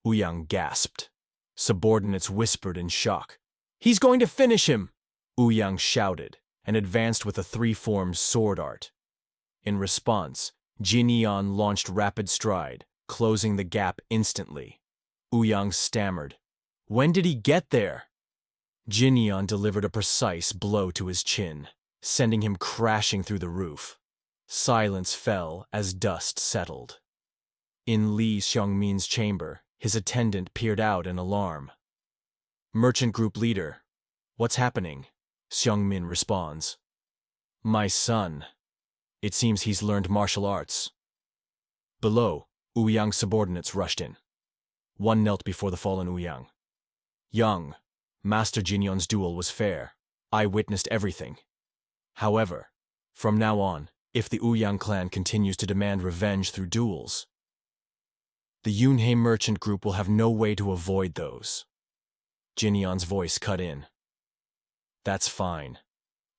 A: Ouyang gasped. Subordinates whispered in shock. He's going to finish him! Ouyang shouted and advanced with a three-formed sword art. In response, Jinyon launched rapid stride, closing the gap instantly. Ouyang stammered. When did he get there? Jinyon delivered a precise blow to his chin, sending him crashing through the roof. Silence fell as dust settled. In Li Xiongmin's chamber, his attendant peered out in alarm. Merchant group leader, what's happening? Xiongmin responds. My son. It seems he's learned martial arts. Below, Ouyang's subordinates rushed in. One knelt before the fallen Ouyang. Young, Master Jinyon's duel was fair. I witnessed everything. However, from now on, if the Ouyang clan continues to demand revenge through duels, the Yunhei merchant group will have no way to avoid those. Jinyon's voice cut in. That's fine.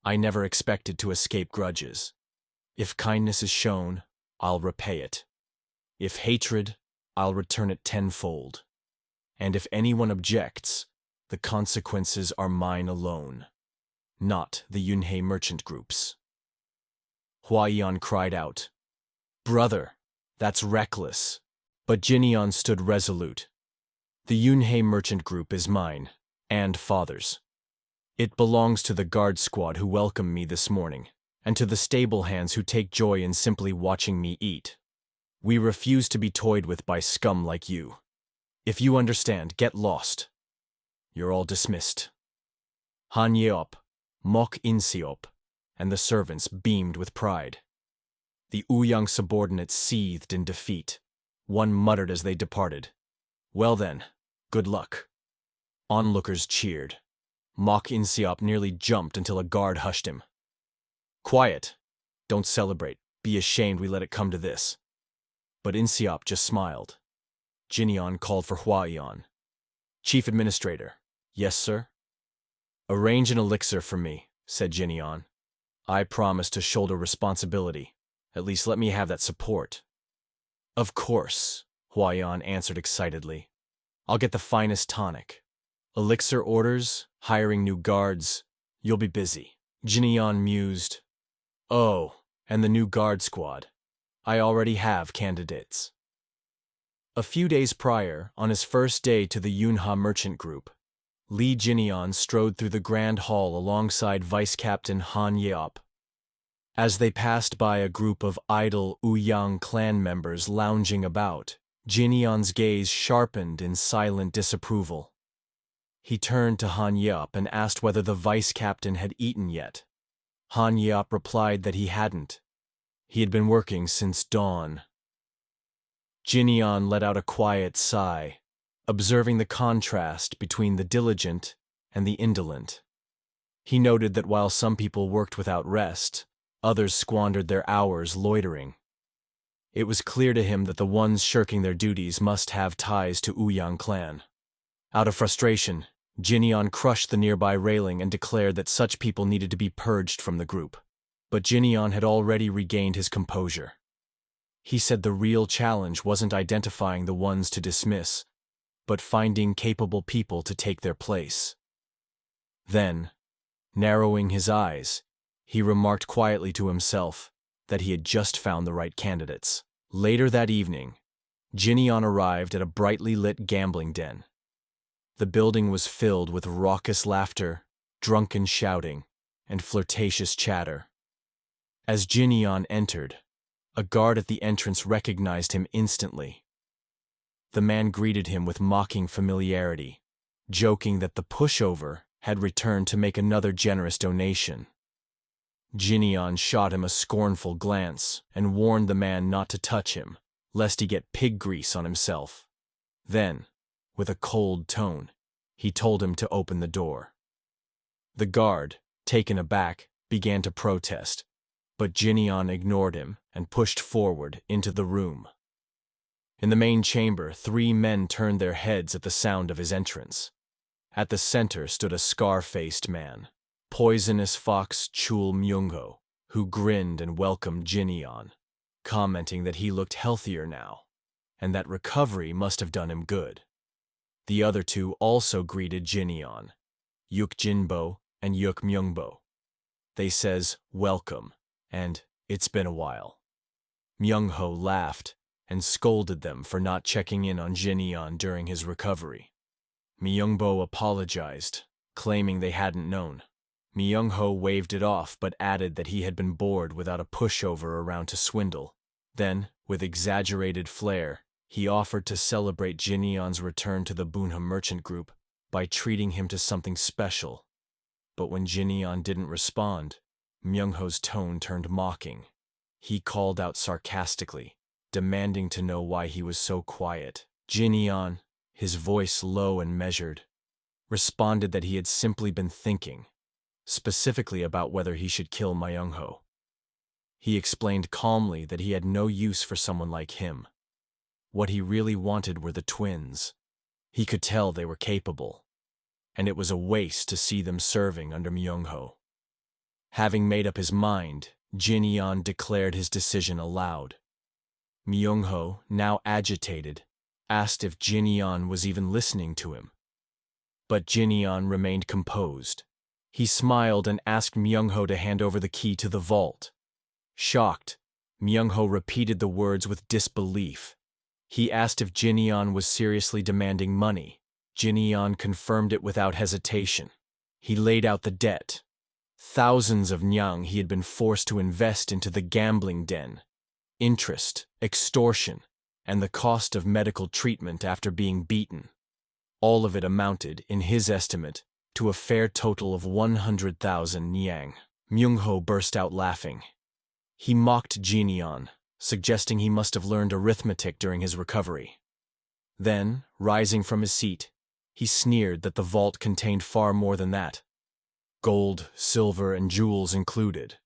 A: I never expected to escape grudges. If kindness is shown, I'll repay it. If hatred, I'll return it tenfold. And if anyone objects, the consequences are mine alone, not the Yunhei merchant group's. Huaiyan cried out, Brother, that's reckless. But Jinyon stood resolute. The Yunhei merchant group is mine, and Father's. It belongs to the guard squad who welcomed me this morning, and to the stable hands who take joy in simply watching me eat. We refuse to be toyed with by scum like you. If you understand, get lost. You're all dismissed. Han Yeop, Mok Inseop, and the servants beamed with pride. The Ouyang subordinates seethed in defeat. One muttered as they departed. Well then, good luck. Onlookers cheered. Mok Inseop nearly jumped until a guard hushed him. Quiet. Don't celebrate. Be ashamed we let it come to this. But Inseop just smiled. Jinyon called for Huaiyan. Chief Administrator. Yes, sir? Arrange an elixir for me, said Jinyon. I promise to shoulder responsibility. At least let me have that support. Of course, Huaiyan answered excitedly. I'll get the finest tonic. Elixir orders, hiring new guards. You'll be busy. Jinyon mused. Oh, And the new guard squad. I already have candidates. A few days prior, on his first day to the Yunha merchant group, Lee Jinian strode through the grand hall alongside Vice Captain Han Yeop. As they passed by a group of idle Ouyang clan members lounging about, Jinian's gaze sharpened in silent disapproval. He turned to Han Yeop and asked whether the vice captain had eaten yet. Han Yeop replied that he hadn't. He had been working since dawn. Jinian let out a quiet sigh, observing the contrast between the diligent and the indolent. He noted that while some people worked without rest, others squandered their hours loitering. It was clear to him that the ones shirking their duties must have ties to Ouyang clan. Out of frustration, Jinian crushed the nearby railing and declared that such people needed to be purged from the group. But Jinian had already regained his composure. He said the real challenge wasn't identifying the ones to dismiss, but finding capable people to take their place. Then, narrowing his eyes, he remarked quietly to himself that he had just found the right candidates. Later that evening, Jinian arrived at a brightly lit gambling den. The building was filled with raucous laughter, drunken shouting, and flirtatious chatter. As Jinian entered, a guard at the entrance recognized him instantly. The man greeted him with mocking familiarity, joking that the pushover had returned to make another generous donation. Jinian shot him a scornful glance and warned the man not to touch him, lest he get pig grease on himself. Then, with a cold tone, he told him to open the door. The guard, taken aback, began to protest, but Jinian ignored him and pushed forward into the room. In the main chamber, 3 men turned their heads at the sound of his entrance. At the center stood a scar-faced man, Poisonous Fox Chul Myungho, who grinned and welcomed Jinian, commenting that he looked healthier now, and that recovery must have done him good. The other 2 also greeted Jinian, Yuk Jinbo and Yuk Myungbo. They says, "Welcome," and "It's been a while." Myungho laughed and scolded them for not checking in on Jinian during his recovery. Myungbo apologized, claiming they hadn't known. Myungho waved it off but added that he had been bored without a pushover around to swindle. Then, with exaggerated flair, he offered to celebrate Jinian's return to the Bunha merchant group by treating him to something special. But when Jinian didn't respond, Myungho's tone turned mocking. He called out sarcastically, demanding to know why he was so quiet. Jinian, his voice low and measured, responded that he had simply been thinking, specifically about whether he should kill Myungho. He explained calmly that he had no use for someone like him. What he really wanted were the twins. He could tell they were capable, and it was a waste to see them serving under Myungho. Having made up his mind, Jinian declared his decision aloud. Myungho, now agitated, asked if Jinian was even listening to him. But Jinian remained composed. He smiled and asked Myungho to hand over the key to the vault. Shocked, Myungho repeated the words with disbelief. He asked if Jinian was seriously demanding money. Jinian confirmed it without hesitation. He laid out the debt. Thousands of nyang he had been forced to invest into the gambling den. Interest, extortion, and the cost of medical treatment after being beaten. All of it amounted, in his estimate, to a fair total of 100,000 nyang. Myungho burst out laughing. He mocked Jinian, suggesting he must have learned arithmetic during his recovery. Then, rising from his seat, he sneered that the vault contained far more than that. Gold, silver, and jewels included.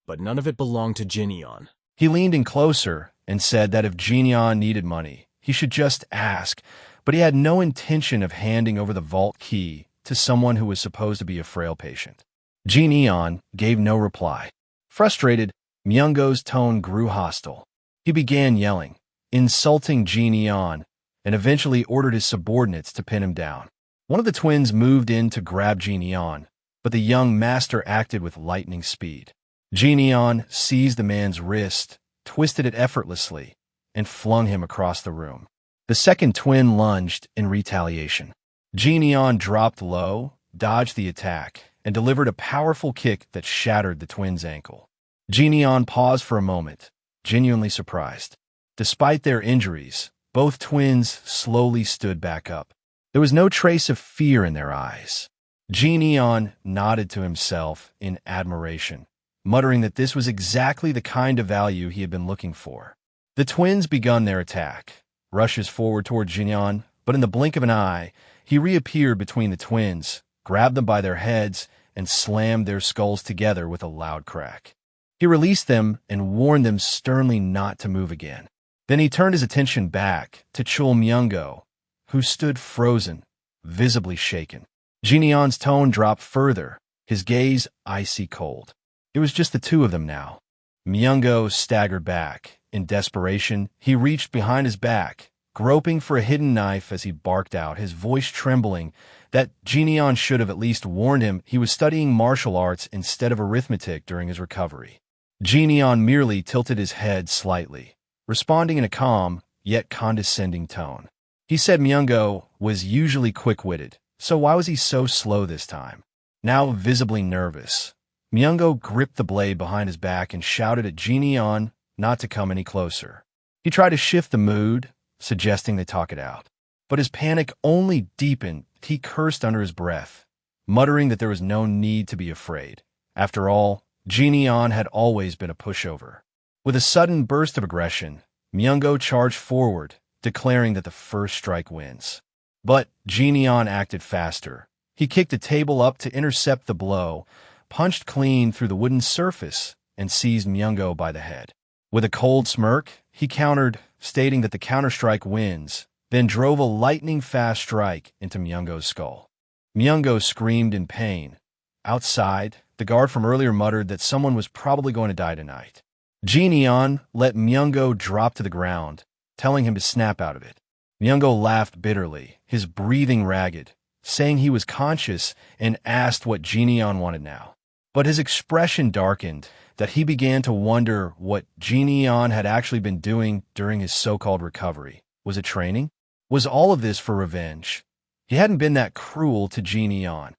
A: But none of it belonged to Jinian.
B: He leaned in closer and said that if Jinian needed money, he should just ask, but he had no intention of handing over the vault key to someone who was supposed to be a frail patient. Jinian gave no reply. Frustrated, Myungho's tone grew hostile. He began yelling, insulting Jinian, and eventually ordered his subordinates to pin him down. One of the twins moved in to grab Jinian, but the young master acted with lightning speed. Jineon seized the man's wrist, twisted it effortlessly, and flung him across the room. The second twin lunged in retaliation. Jineon dropped low, dodged the attack, and delivered a powerful kick that shattered the twin's ankle. Jineon paused for a moment, genuinely surprised. Despite their injuries, both twins slowly stood back up. There was no trace of fear in their eyes. Jineon nodded to himself in admiration, muttering that this was exactly the kind of value he had been looking for. The twins begun their attack. Rushes forward toward Jineon, but in the blink of an eye, he reappeared between the twins, grabbed them by their heads, and slammed their skulls together with a loud crack. He released them and warned them sternly not to move again. Then he turned his attention back to Chul Myungo, who stood frozen, visibly shaken. Jineon's tone dropped further, his gaze icy cold. It was just the two of them now. Myungo staggered back. In desperation, he reached behind his back, groping for a hidden knife as he barked out, his voice trembling, that Jineon should have at least warned him he was studying martial arts instead of arithmetic during his recovery. Jineon merely tilted his head slightly, responding in a calm, yet condescending tone. He said Myungo was usually quick-witted, so why was he so slow this time? Now visibly nervous, Myungo gripped the blade behind his back and shouted at Jineon not to come any closer. He tried to shift the mood, suggesting they talk it out. But his panic only deepened. He cursed under his breath, muttering that there was no need to be afraid. After all, Jineon had always been a pushover. With a sudden burst of aggression, Myungo charged forward, declaring that the first strike wins. But Jineon acted faster. He kicked a table up to intercept the blow, punched clean through the wooden surface, and seized Myungo by the head. With a cold smirk, he countered, stating that the counterstrike wins, then drove a lightning-fast strike into Myungo's skull. Myungo screamed in pain. Outside, the guard from earlier muttered that someone was probably going to die tonight. Jineon let Myungo drop to the ground, telling him to snap out of it. Myungo laughed bitterly, his breathing ragged, saying he was conscious and asked what Jineon wanted now. But his expression darkened, that he began to wonder what Jineon had actually been doing during his so-called recovery. Was it training? Was all of this for revenge? He hadn't been that cruel to Jineon.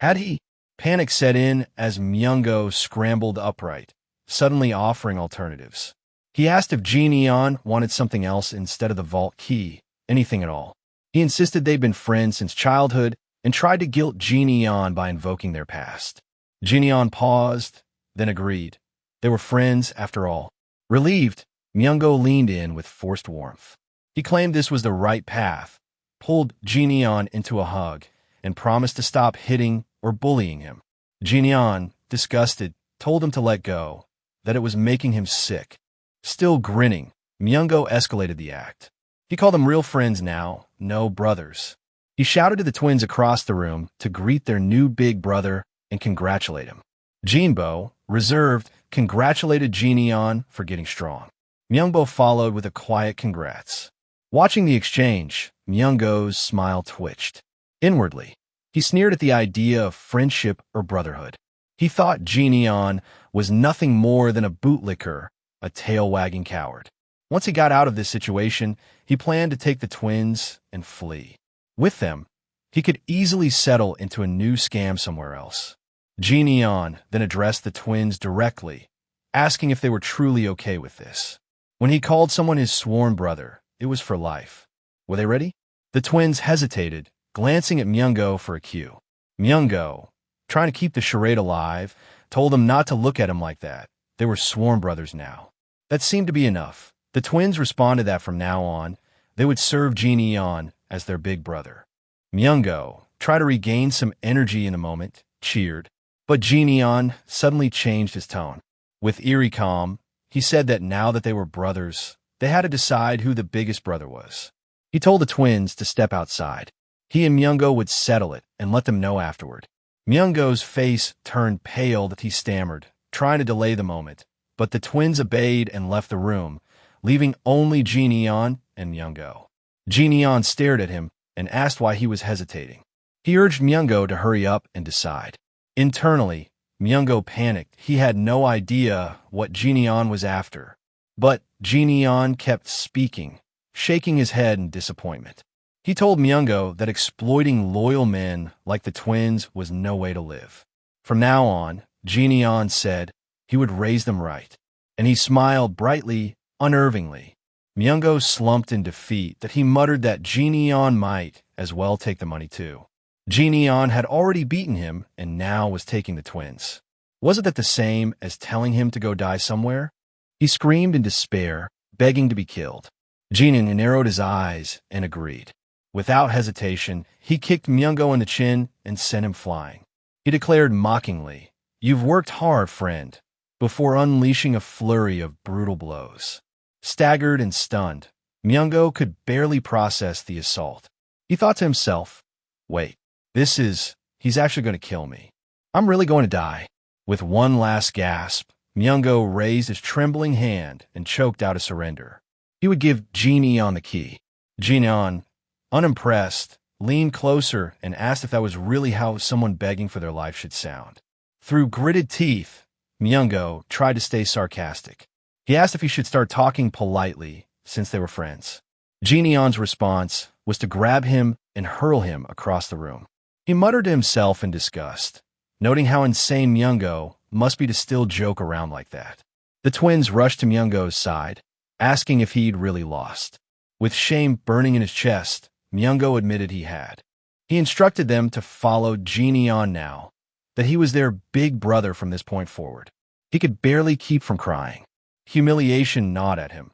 B: Had he? Panic set in as Myungo scrambled upright, suddenly offering alternatives. He asked if Jineon wanted something else instead of the vault key, anything at all. He insisted they'd been friends since childhood and tried to guilt Jineon by invoking their past. Jineon paused, then agreed. They were friends after all. Relieved, Myungo leaned in with forced warmth. He claimed this was the right path, pulled Jineon into a hug, and promised to stop hitting or bullying him. Jineon, disgusted, told him to let go, that it was making him sick. Still grinning, Myungo escalated the act. He called them real friends now, no brothers. He shouted to the twins across the room to greet their new big brother and congratulate him. Jinbo, reserved, congratulated Jineon for getting strong. Myungbo followed with a quiet congrats. Watching the exchange, Myungo's smile twitched. Inwardly, he sneered at the idea of friendship or brotherhood. He thought Jineon was nothing more than a bootlicker, a tail-wagging coward. Once he got out of this situation, he planned to take the twins and flee. With them, he could easily settle into a new scam somewhere else. Jineon then addressed the twins directly, asking if they were truly okay with this. When he called someone his sworn brother, it was for life. Were they ready? The twins hesitated, glancing at Myungo for a cue. Myungo, trying to keep the charade alive, told them not to look at him like that. They were sworn brothers now. That seemed to be enough. The twins responded that from now on, they would serve Jineon as their big brother. Myungo, tried to regain some energy in the moment, cheered. But Jineon suddenly changed his tone. With eerie calm, he said that now that they were brothers, they had to decide who the biggest brother was. He told the twins to step outside. He and Myungo would settle it and let them know afterward. Myungo's face turned pale that he stammered, trying to delay the moment, but the twins obeyed and left the room, leaving only Jineon and Myungo. Jineon stared at him and asked why he was hesitating. He urged Myungo to hurry up and decide. Internally, Myungo panicked. He had no idea what Jin was after. But Jin kept speaking, shaking his head in disappointment. He told Myungo that exploiting loyal men like the twins was no way to live. From now on, Jin said he would raise them right, and he smiled brightly, unnervingly. Myungo slumped in defeat that he muttered that Jin might as well take the money too. Jin had already beaten him and now was taking the twins. Wasn't that the same as telling him to go die somewhere? He screamed in despair, begging to be killed. Jin narrowed his eyes and agreed. Without hesitation, he kicked Myungo in the chin and sent him flying. He declared mockingly, "You've worked hard, friend," before unleashing a flurry of brutal blows. Staggered and stunned, Myungo could barely process the assault. He thought to himself, "Wait, he's actually going to kill me. I'm really going to die." With one last gasp, Myungo raised his trembling hand and choked out a surrender. He would give Jin the key. Jin, unimpressed, leaned closer and asked if that was really how someone begging for their life should sound. Through gritted teeth, Myungo tried to stay sarcastic. He asked if he should start talking politely, since they were friends. Jin's response was to grab him and hurl him across the room. He muttered to himself in disgust, noting how insane Myungo must be to still joke around like that. The twins rushed to Myungo's side, asking if he'd really lost. With shame burning in his chest, Myungo admitted he had. He instructed them to follow Jin now, that he was their big brother from this point forward. He could barely keep from crying. Humiliation gnawed at him.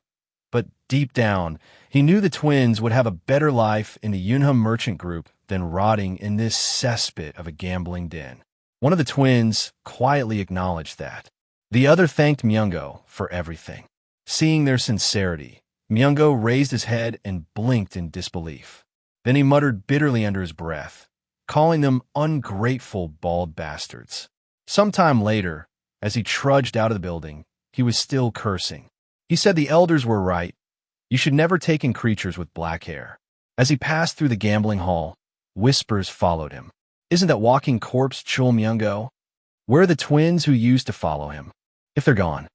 B: But deep down, he knew the twins would have a better life in the Yunham merchant group than rotting in this cesspit of a gambling den. One of the twins quietly acknowledged that. The other thanked Myungo for everything. Seeing their sincerity, Myungo raised his head and blinked in disbelief. Then he muttered bitterly under his breath, calling them ungrateful bald bastards. Sometime later, as he trudged out of the building, he was still cursing. He said the elders were right. You should never take in creatures with black hair. As he passed through the gambling hall, whispers followed him. Isn't that walking corpse Chul Myungo? Where are the twins who used to follow him? If they're gone,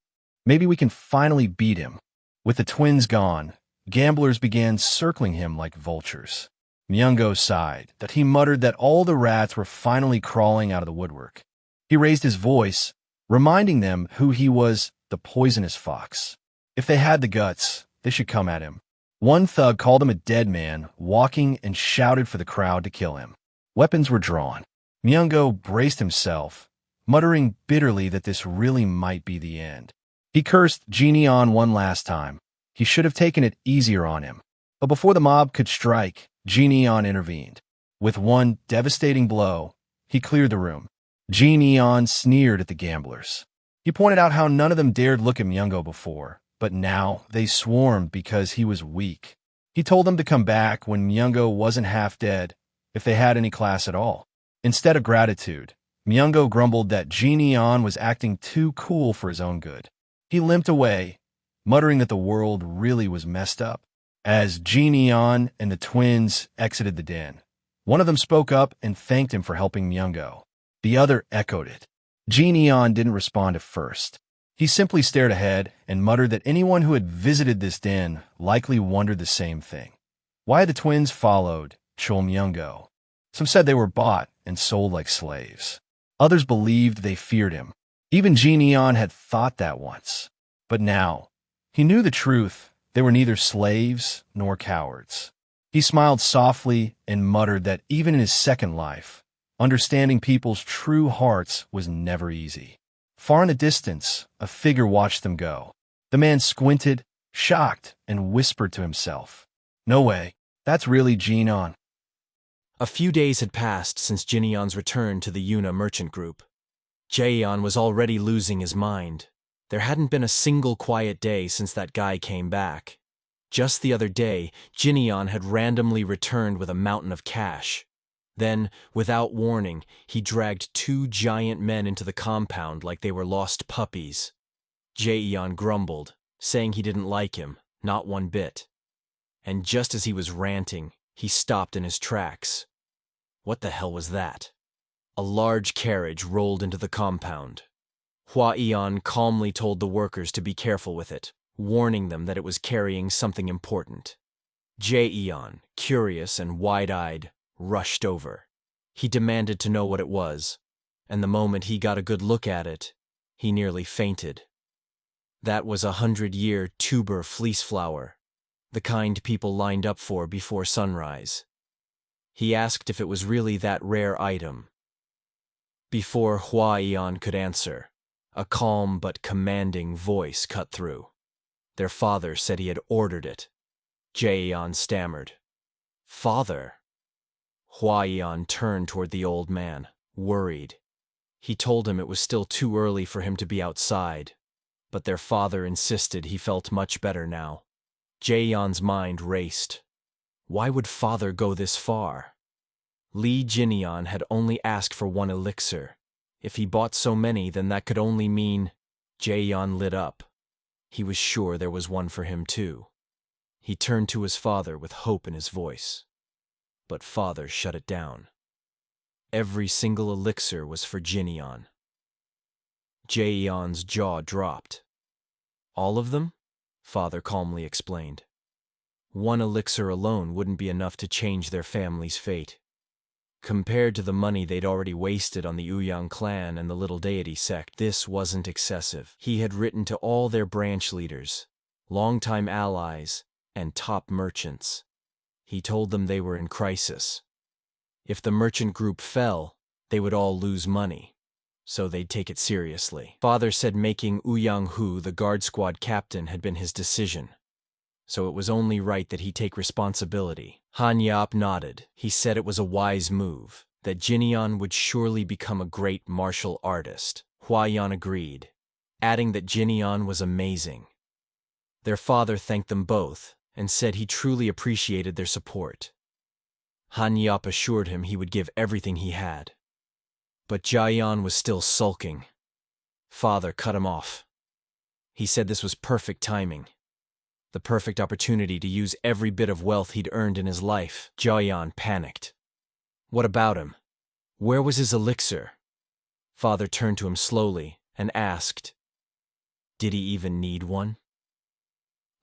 B: maybe we can finally beat him. With the twins gone, gamblers began circling him like vultures. Myungo sighed that he muttered that all the rats were finally crawling out of the woodwork. He raised his voice, reminding them who he was, the poisonous fox. If they had the guts, they should come at him. One thug called him a dead man, walking and shouted for the crowd to kill him. Weapons were drawn. Myungo braced himself, muttering bitterly that this really might be the end. He cursed Jin one last time. He should have taken it easier on him. But before the mob could strike, Jin intervened. With one devastating blow, he cleared the room. Jin sneered at the gamblers. He pointed out how none of them dared look at Myungo before, but now they swarmed because he was weak. He told them to come back when Myungo wasn't half dead, if they had any class at all. Instead of gratitude, Myungo grumbled that Jin was acting too cool for his own good. He limped away, muttering that the world really was messed up. As Jin and the twins exited the den, one of them spoke up and thanked him for helping Myungo. The other echoed it. Jin didn't respond at first. He simply stared ahead and muttered that anyone who had visited this den likely wondered the same thing. Why the twins followed Chul Myungo. Some said they were bought and sold like slaves. Others believed they feared him. Even Jin had thought that once. But now, he knew the truth. They were neither slaves nor cowards. He smiled softly and muttered that even in his second life, understanding people's true hearts was never easy. Far in the distance, a figure watched them go. The man squinted, shocked, and whispered to himself, "No way, that's really Jin."
A: A few days had passed since Jinion's return to the Yuna merchant group. Jaeon was already losing his mind. There hadn't been a single quiet day since that guy came back. Just the other day, Jinion had randomly returned with a mountain of cash. Then, without warning, he dragged 2 giant men into the compound like they were lost puppies. Jaeon grumbled, saying he didn't like him, not one bit. And just as he was ranting, he stopped in his tracks. What the hell was that? A large carriage rolled into the compound. Hua Ian calmly told the workers to be careful with it, warning them that it was carrying something important. Jae Ian, curious and wide-eyed, rushed over. He demanded to know what it was, and the moment he got a good look at it, he nearly fainted. That was a 100-year tuber fleece flower, the kind people lined up for before sunrise. He asked if it was really that rare item. Before Hua Ian could answer, a calm but commanding voice cut through. Their father said he had ordered it. Jae-yeon stammered. "Father?" Hwa-yeon turned toward the old man, worried. He told him it was still too early for him to be outside, but their father insisted he felt much better now. Jae-yeon's mind raced. Why would father go this far? Lee Jin-yeon had only asked for one elixir. If he bought so many, then that could only mean... Jae-yeon lit up. He was sure there was one for him too. He turned to his father with hope in his voice. But father shut it down. Every single elixir was for Jin-yeon. Jae-yeon's jaw dropped. All of them? Father calmly explained. One elixir alone wouldn't be enough to change their family's fate. Compared to the money they'd already wasted on the Uyang clan and the Little Deity sect, this wasn't excessive. He had written to all their branch leaders, longtime allies, and top merchants. He told them they were in crisis. If the merchant group fell, they would all lose money, so they'd take it seriously. Father said making Uyang Hu the guard squad captain had been his decision, so it was only right that he take responsibility. Han Yap nodded. He said it was a wise move, that Jin-yeon would surely become a great martial artist. Hwa-yeon agreed, adding that Jin-yeon was amazing. Their father thanked them both and said he truly appreciated their support. Han Yap assured him he would give everything he had. But Jae-yeon was still sulking. Father cut him off. He said this was perfect timing. The perfect opportunity to use every bit of wealth he'd earned in his life. Jae-yeon panicked. What about him? Where was his elixir? Father turned to him slowly and asked, did he even need one?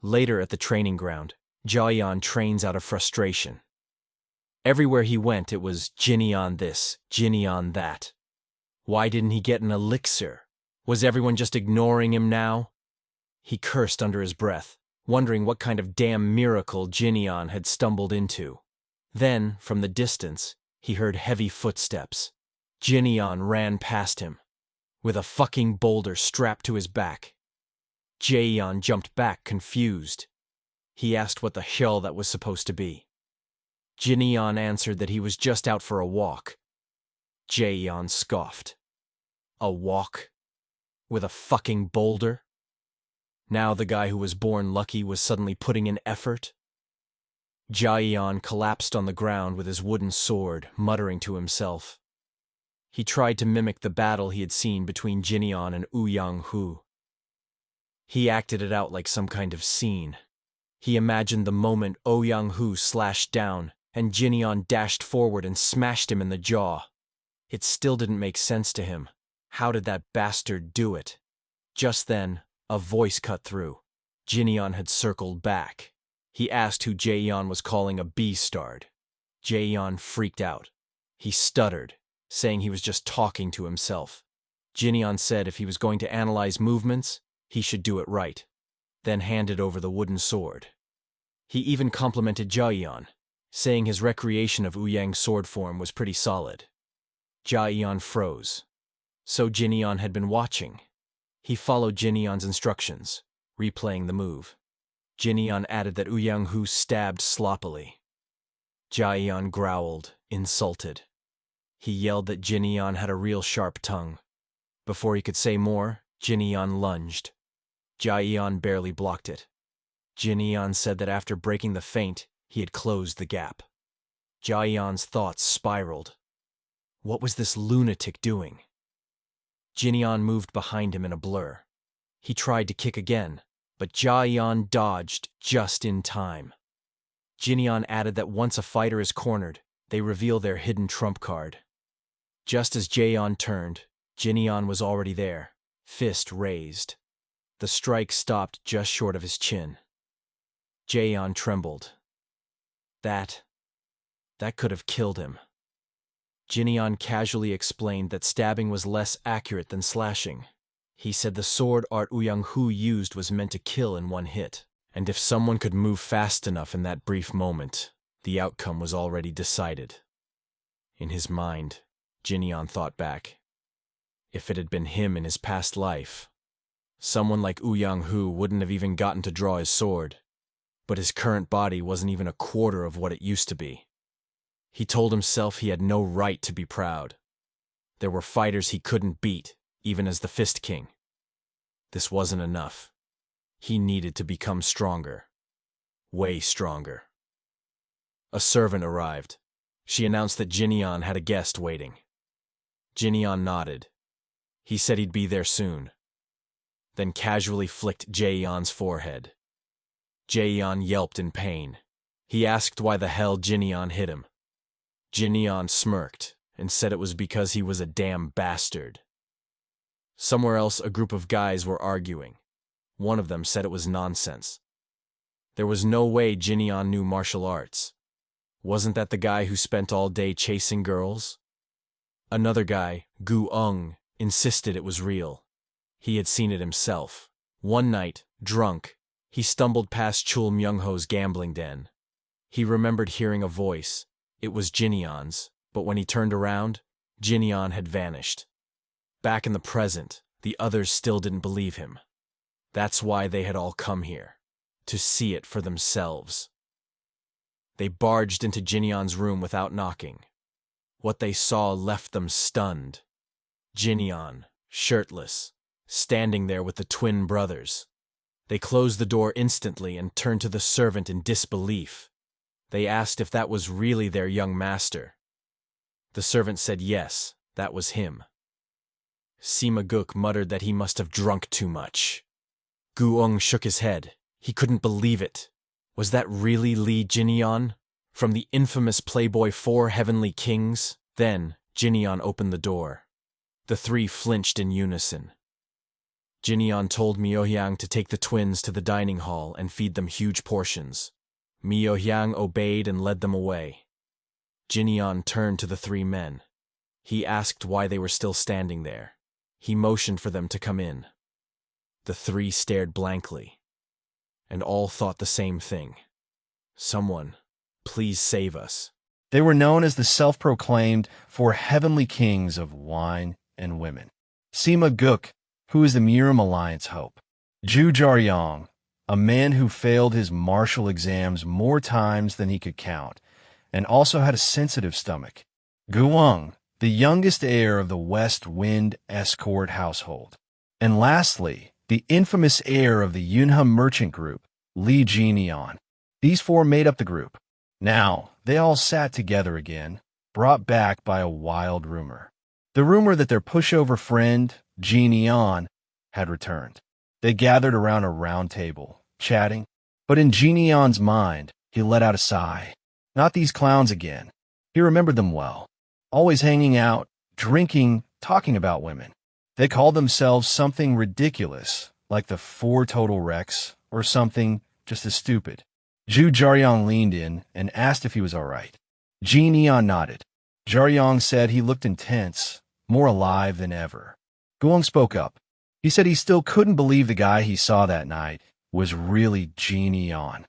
A: Later at the training ground, Jae-yeon trains out of frustration. Everywhere he went, it was Jin-yeon this, Jin-yeon that. Why didn't he get an elixir? Was everyone just ignoring him now? He cursed under his breath, wondering what kind of damn miracle Jin-yeon had stumbled into. Then, from the distance, he heard heavy footsteps. Jin-yeon ran past him, with a fucking boulder strapped to his back. Jae-yeon jumped back, confused. He asked what the hell that was supposed to be. Jin-yeon answered that he was just out for a walk. Jae-yeon scoffed. A walk? With a fucking boulder? Now the guy who was born lucky was suddenly putting in effort? Jae-yeon collapsed on the ground with his wooden sword, muttering to himself. He tried to mimic the battle he had seen between Jin-yeon and Uyang Hu. He acted it out like some kind of scene. He imagined the moment Uyang Hu slashed down and Jin-yeon dashed forward and smashed him in the jaw. It still didn't make sense to him. How did that bastard do it? Just then, a voice cut through. Jin-yeon had circled back. He asked who Jae-yeon was calling a beastard. Jae-yeon freaked out. He stuttered, saying he was just talking to himself. Jin-yeon said if he was going to analyze movements, he should do it right, then handed over the wooden sword. He even complimented Jae-yeon, saying his recreation of Uyang's sword form was pretty solid. Jae-yeon froze. So Jin-yeon had been watching. He followed Jin-yeon's instructions, replaying the move. Jin-yeon added that Uyang Hu stabbed sloppily. Jae-yeon growled, insulted. He yelled that Jin-yeon had a real sharp tongue. Before he could say more, Jin-yeon lunged. Jae-yeon barely blocked it. Jin-yeon said that after breaking the feint, he had closed the gap. Jae-yeon's thoughts spiraled. What was this lunatic doing? Jin-yeon moved behind him in a blur. He tried to kick again, but Jae-yeon dodged just in time. Jin-yeon added that once a fighter is cornered, they reveal their hidden trump card. Just as Jaeon turned, Jineon was already there, fist raised. The strike stopped just short of his chin. Jaeon trembled. That could have killed him. Jineon casually explained that stabbing was less accurate than slashing. He said the sword art Uyang-hu used was meant to kill in one hit, and if someone could move fast enough in that brief moment, the outcome was already decided. In his mind, Jineon thought back. If it had been him in his past life, someone like Uyang-hu wouldn't have even gotten to draw his sword, but his current body wasn't even a quarter of what it used to be. He told himself he had no right to be proud. There were fighters he couldn't beat, even as the Fist King. This wasn't enough. He needed to become stronger. Way stronger. A servant arrived. She announced that Jineon had a guest waiting. Jineon nodded. He said he'd be there soon. Then casually flicked Jaeon's forehead. Jaeon yelped in pain. He asked why the hell Jineon hit him. Jineon smirked and said it was because he was a damn bastard. Somewhere else, a group of guys were arguing. One of them said it was nonsense. There was no way Jineon knew martial arts. Wasn't that the guy who spent all day chasing girls? Another guy, Gu-ung, insisted it was real. He had seen it himself. One night, drunk, he stumbled past Chul Myung-ho's gambling den. He remembered hearing a voice. It was Jineon's, but when he turned around, Jineon had vanished. Back in the present, the others still didn't believe him. That's why they had all come here, to see it for themselves. They barged into Jineon's room without knocking. What they saw left them stunned. Jineon, shirtless, standing there with the twin brothers. They closed the door instantly and turned to the servant in disbelief. They asked if that was really their young master. The servant said yes, that was him. Sima Guk muttered that he must have drunk too much. Gu-ung shook his head. He couldn't believe it. Was that really Lee Jineon? From the infamous Playboy 4 Heavenly Kings? Then, Jineon opened the door. The three flinched in unison. Jineon told Myohyang to take the twins to the dining hall and feed them huge portions. Myohyang obeyed and led them away. Jineon turned to the three men. He asked why they were still standing there. He motioned for them to come in. The three stared blankly, and all thought the same thing. Someone, please save us.
B: They were known as the self-proclaimed 4 heavenly kings of wine and women. Sima Guk, who is the Miram Alliance hope. Ju Jaryong, a man who failed his martial exams more times than he could count, and also had a sensitive stomach. Guang, the youngest heir of the West Wind escort household. And lastly, the infamous heir of the Yunham merchant group, Lee Jineon. These 4 made up the group. Now, they all sat together again, brought back by a wild rumor. The rumor that their pushover friend, Jineon, had returned. They gathered around a round table, chatting. But in Jineon's mind, he let out a sigh. Not these clowns again. He remembered them well. Always hanging out, drinking, talking about women. They called themselves something ridiculous, like the 4 Total Wrecks, or something just as stupid. Ju Jaryong leaned in and asked if he was all right. Jineon nodded. Jaryong said he looked intense, more alive than ever. Guang spoke up. He said he still couldn't believe the guy he saw that night was really Jineon.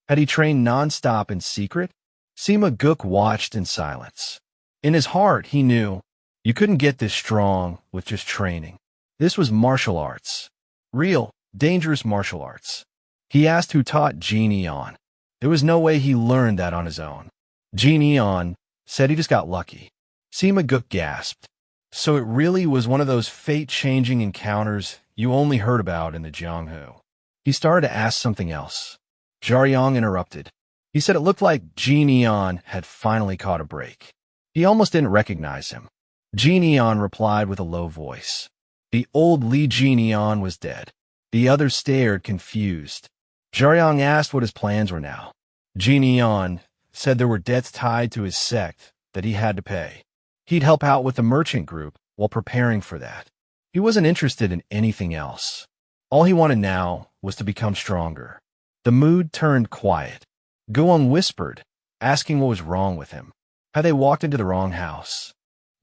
B: Had he trained nonstop in secret? Sima Guk watched in silence. In his heart, he knew you couldn't get this strong with just training. This was martial arts. Real, dangerous martial arts. He asked who taught Jineon. There was no way he learned that on his own. Jineon said he just got lucky. Sima Guk gasped. So it really was one of those fate-changing encounters you only heard about in the Jianghu. He started to ask something else. Jaryong interrupted. He said it looked like Jineon had finally caught a break. He almost didn't recognize him. Jineon replied with a low voice. The old Lee Jineon was dead. The others stared, confused. Jaryong asked what his plans were now. Jineon said there were debts tied to his sect that he had to pay. He'd help out with the merchant group while preparing for that. He wasn't interested in anything else. All he wanted now was to become stronger. The mood turned quiet. Guang whispered, asking what was wrong with him. Had they walked into the wrong house?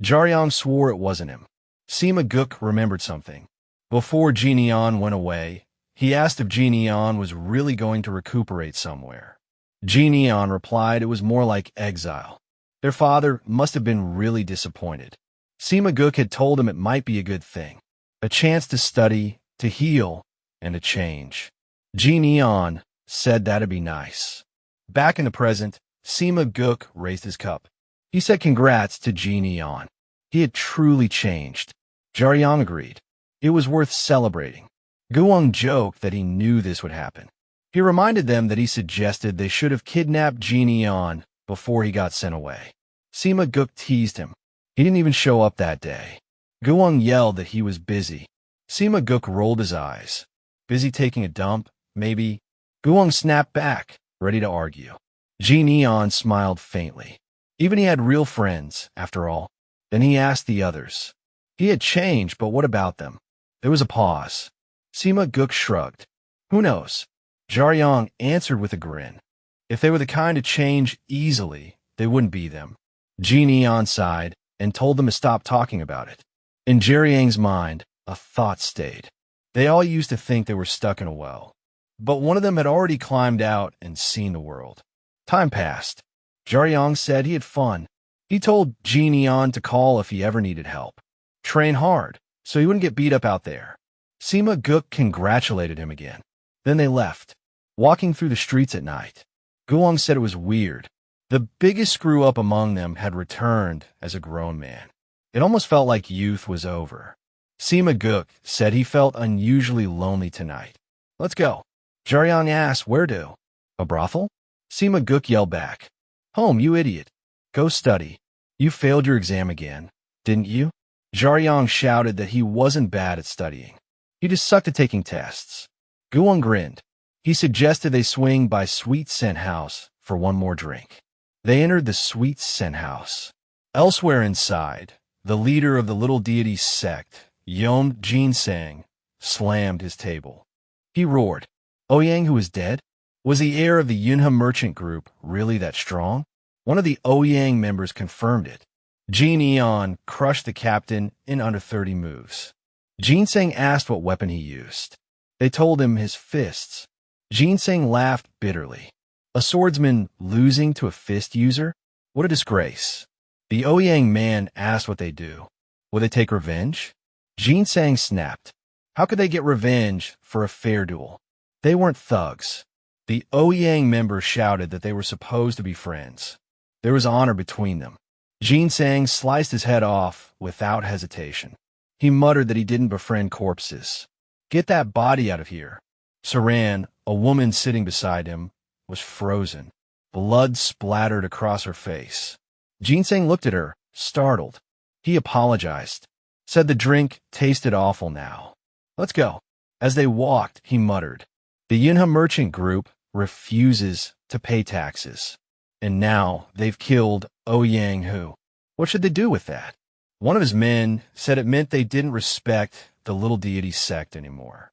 B: Jaryong swore it wasn't him. Sima Guk remembered something. Before Jinian went away, he asked if Jinian was really going to recuperate somewhere. Jinian replied it was more like exile. Their father must have been really disappointed. Sima Guk had told him it might be a good thing. A chance to study, to heal, and to change. Jinian said that'd be nice. Back in the present, Sima Guk raised his cup. He said congrats to Jinian. He had truly changed. Jaryong agreed. It was worth celebrating. Guang joked that he knew this would happen. He reminded them that he suggested they should have kidnapped Jinian before he got sent away. Sima Guk teased him. He didn't even show up that day. Guang yelled that he was busy. Sima Guk rolled his eyes. Busy taking a dump, maybe? Guang snapped back, ready to argue. Jinian smiled faintly. Even he had real friends, after all. Then he asked the others. He had changed, but what about them? There was a pause. Sima Guk shrugged. Who knows? Jaryong answered with a grin. If they were the kind to change easily, they wouldn't be them. Jinian sighed and told them to stop talking about it. In Jaryang's mind, a thought stayed. They all used to think they were stuck in a well. But one of them had already climbed out and seen the world. Time passed. Jaryong said he had fun. He told Jinian to call if he ever needed help. Train hard, so he wouldn't get beat up out there. Sima Guk congratulated him again. Then they left, walking through the streets at night. Guang said it was weird. The biggest screw-up among them had returned as a grown man. It almost felt like youth was over. Sima Guk said he felt unusually lonely tonight. Let's go. Jaryong asked, where to? A brothel? Sima Guk yelled back. Home, you idiot. Go study. You failed your exam again, didn't you? Jaryong shouted that he wasn't bad at studying. He just sucked at taking tests. Guang grinned. He suggested they swing by Sweet Scent House for one more drink. They entered the Sweet Scent House. Elsewhere inside, the leader of the little deity's sect, Yom Jinsang, slammed his table. He roared. Ouyang, who was dead? Was the heir of the Yunha merchant group really that strong? One of the Ouyang members confirmed it. Jin Eon crushed the captain in under 30 moves. Jinsang asked what weapon he used. They told him his fists. Jinsang laughed bitterly. A swordsman losing to a fist user? What a disgrace. The Ouyang man asked what they do. Will they take revenge? Jinsang snapped. How could they get revenge for a fair duel? They weren't thugs. The Ouyang members shouted that they were supposed to be friends. There was honor between them. Jinsang sliced his head off without hesitation. He muttered that he didn't befriend corpses. Get that body out of here. Saran, a woman sitting beside him, was frozen. Blood splattered across her face. Jinsang looked at her, startled. He apologized, said the drink tasted awful now. Let's go. As they walked, he muttered, the Yunha merchant group refuses to pay taxes. And now they've killed Ouyang Hu. What should they do with that? One of his men said it meant they didn't respect the little deity sect anymore.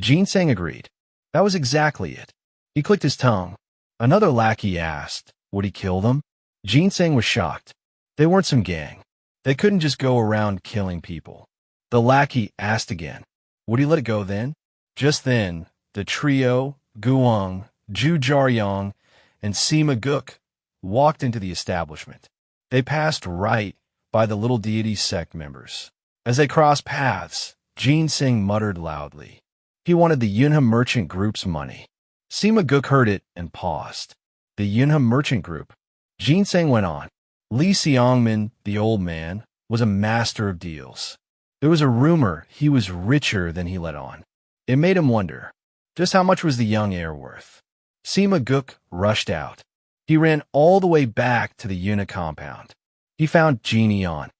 B: Jinsang agreed. That was exactly it. He clicked his tongue. Another lackey asked, would he kill them? Jinsang was shocked. They weren't some gang. They couldn't just go around killing people. The lackey asked again. Would he let it go then? Just then, the trio, Guang, Ju Jaryong, and Sima Guk walked into the establishment. They passed right by the little deity sect members. As they crossed paths, Jinsang muttered loudly. He wanted the Yunha merchant group's money. Sima Guk heard it and paused. The Yunha merchant group. Jinsang went on. Li Xiangmin, the old man, was a master of deals. There was a rumor he was richer than he let on. It made him wonder, just how much was the young heir worth? Sima Guk rushed out. He ran all the way back to the Yunha compound. He found Jin Eon,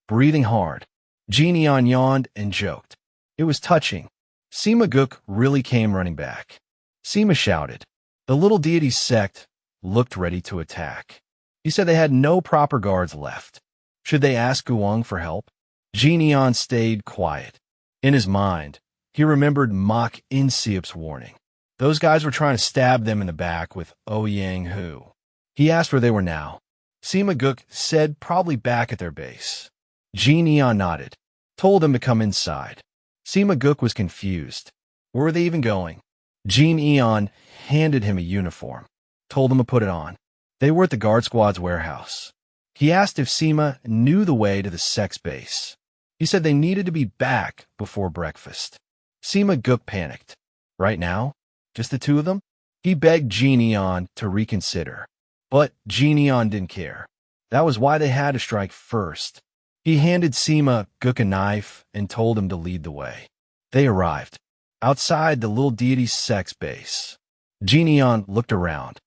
B: breathing hard. Jin Eon yawned and joked. It was touching. Sima Guk really came running back. Sima shouted. The little deity sect looked ready to attack. He said they had no proper guards left. Should they ask Guang for help? Jian stayed quiet. In his mind, he remembered Mok In-seop's warning. Those guys were trying to stab them in the back with Ouyang Hu. He asked where they were now. Sima Guk said probably back at their base. Jian nodded, told them to come inside. Sima Guk was confused. Where were they even going? Jian handed him a uniform, told him to put it on. They were at the guard squad's warehouse. He asked if Sima knew the way to the sect's base. He said they needed to be back before breakfast. Sima Guk panicked. Right now? Just the two of them? He begged Jian to reconsider. But Jian didn't care. That was why they had to strike first. He handed Sima Guk a knife and told him to lead the way. They arrived. Outside the little deity's sect's base. Jian looked around.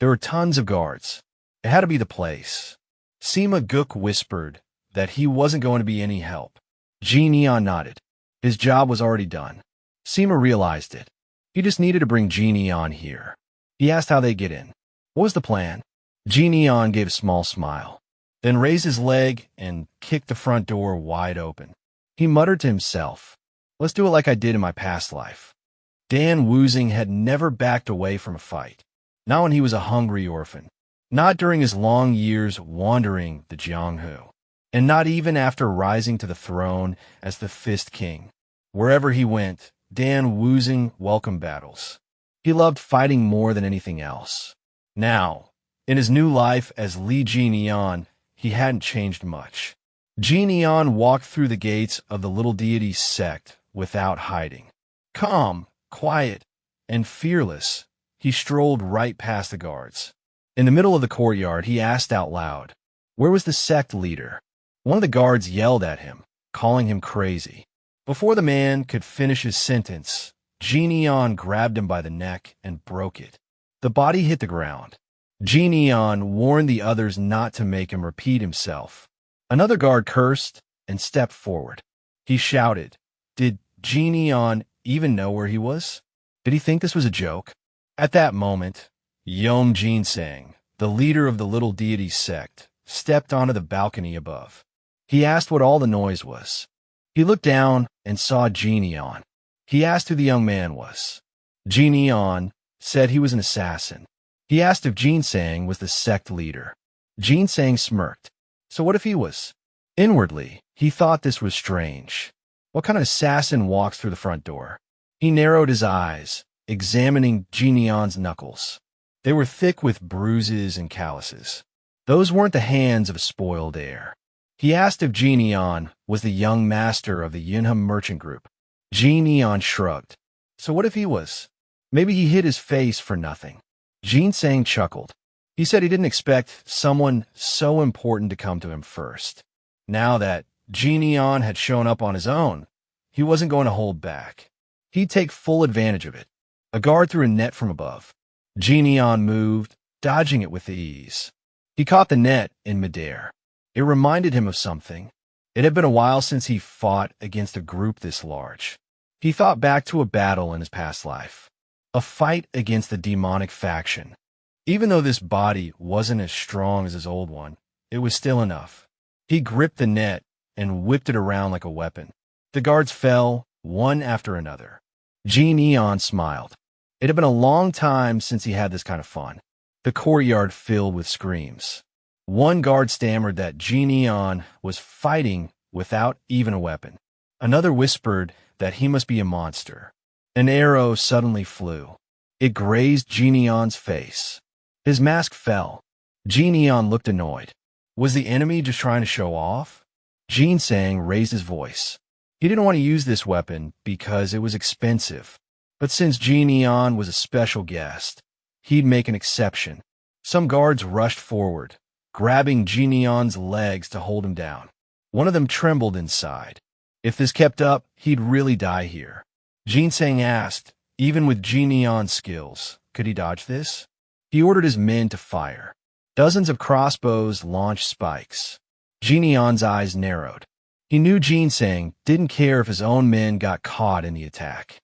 B: There were tons of guards. It had to be the place. Sima Guk whispered that he wasn't going to be any help. Jian nodded. His job was already done. Sima realized it. He just needed to bring Jian here. He asked how they get in. What was the plan? Jian gave a small smile, then raised his leg and kicked the front door wide open. He muttered to himself, "Let's do it like I did in my past life." Dan Wuzing had never backed away from a fight. Not when he was a hungry orphan. Not during his long years wandering the Jianghu. And not even after rising to the throne as the Fist King. Wherever he went, Dan Wuzing welcomed battles. He loved fighting more than anything else. Now, in his new life as Li Jian, he hadn't changed much. Jian walked through the gates of the little deity's sect without hiding. Calm, quiet, and fearless, he strolled right past the guards. In the middle of the courtyard, he asked out loud, where was the sect leader? One of the guards yelled at him, calling him crazy. Before the man could finish his sentence, Jian grabbed him by the neck and broke it. The body hit the ground. Jian warned the others not to make him repeat himself. Another guard cursed and stepped forward. He shouted, did Jian even know where he was? Did he think this was a joke? At that moment, Yom Jinsang, the leader of the little deity sect, stepped onto the balcony above. He asked what all the noise was. He looked down and saw Jian. He asked who the young man was. Jian said he was an assassin. He asked if Jinsang was the sect leader. Jinsang smirked. So what if he was? Inwardly, he thought this was strange. What kind of assassin walks through the front door? He narrowed his eyes, examining Jian's knuckles. They were thick with bruises and calluses. Those weren't the hands of a spoiled heir. He asked if Jian was the young master of the Yunham merchant group. Jian shrugged. So what if he was? Maybe he hid his face for nothing. Jinsang chuckled. He said he didn't expect someone so important to come to him first. Now that Jian had shown up on his own, he wasn't going to hold back. He'd take full advantage of it. A guard threw a net from above. Jian moved, dodging it with ease. He caught the net in midair. It reminded him of something. It had been a while since he fought against a group this large. He thought back to a battle in his past life. A fight against the demonic faction. Even though this body wasn't as strong as his old one, it was still enough. He gripped the net and whipped it around like a weapon. The guards fell, one after another. Jian smiled. It had been a long time since he had this kind of fun. The courtyard filled with screams. One guard stammered that Jian was fighting without even a weapon. Another whispered that he must be a monster. An arrow suddenly flew. It grazed Jian's face. His mask fell. Jian looked annoyed. Was the enemy just trying to show off? Jinsang raised his voice. He didn't want to use this weapon because it was expensive. But since Jian was a special guest, he'd make an exception. Some guards rushed forward, grabbing Jian's legs to hold him down. One of them trembled inside. If this kept up, he'd really die here. Jinsang asked, even with Jian's skills, could he dodge this? He ordered his men to fire. Dozens of crossbows launched spikes. Jian's eyes narrowed. He knew Jinsang didn't care if his own men got caught in the attack.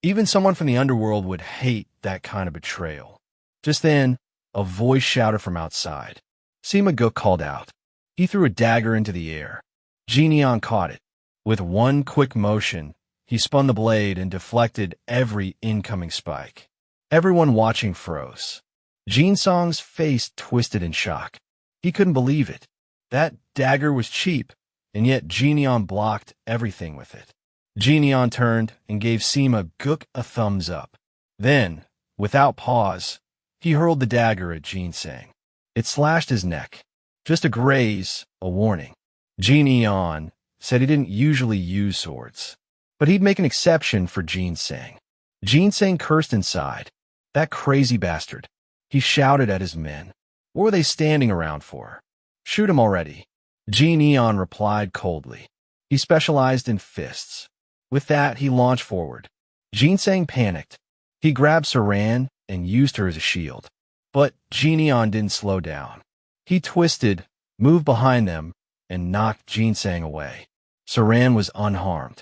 B: Even someone from the underworld would hate that kind of betrayal. Just then, a voice shouted from outside. Sima Guk called out. He threw a dagger into the air. Genion caught it. With one quick motion, he spun the blade and deflected every incoming spike. Everyone watching froze. Jin Song's face twisted in shock. He couldn't believe it. That dagger was cheap, and yet Genion blocked everything with it. Genion turned and gave Sima Gook a thumbs up. Then, without pause, he hurled the dagger at Ginseng. It slashed his neck. Just a graze, a warning. Genion said he didn't usually use swords, but he'd make an exception for Ginseng. Ginseng cursed inside. That crazy bastard. He shouted at his men. What were they standing around for? Shoot him already. Genion replied coldly. He specialized in fists. With that, he launched forward. Ginseng panicked. He grabbed Saran and used her as a shield. But Genion didn't slow down. He twisted, moved behind them, and knocked Ginseng away. Saran was unharmed.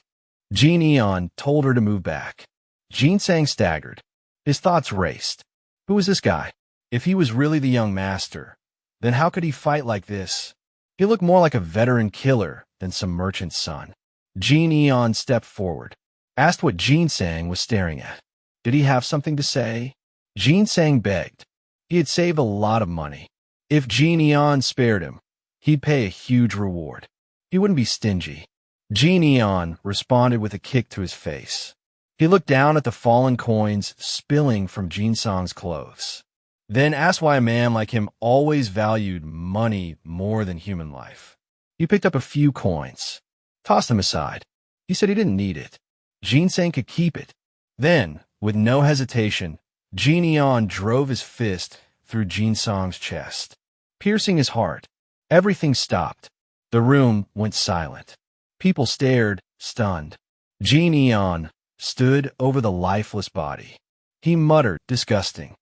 B: Genion told her to move back. Ginseng staggered. His thoughts raced. Who was this guy? If he was really the young master, then how could he fight like this? He looked more like a veteran killer than some merchant's son. Genion stepped forward, asked what Ginseng was staring at. Did he have something to say? Ginseng begged. He had saved a lot of money. If Genion spared him, he'd pay a huge reward. He wouldn't be stingy. Genion responded with a kick to his face. He looked down at the fallen coins spilling from Ginseng's clothes, then asked why a man like him always valued money more than human life. He picked up a few coins, tossed them aside. He said he didn't need it. Ginseng could keep it. Then, with no hesitation, Genion drove his fist through Ginseng's chest, piercing his heart. Everything stopped. The room went silent. People stared, stunned. Genion stood over the lifeless body. He muttered, disgusting.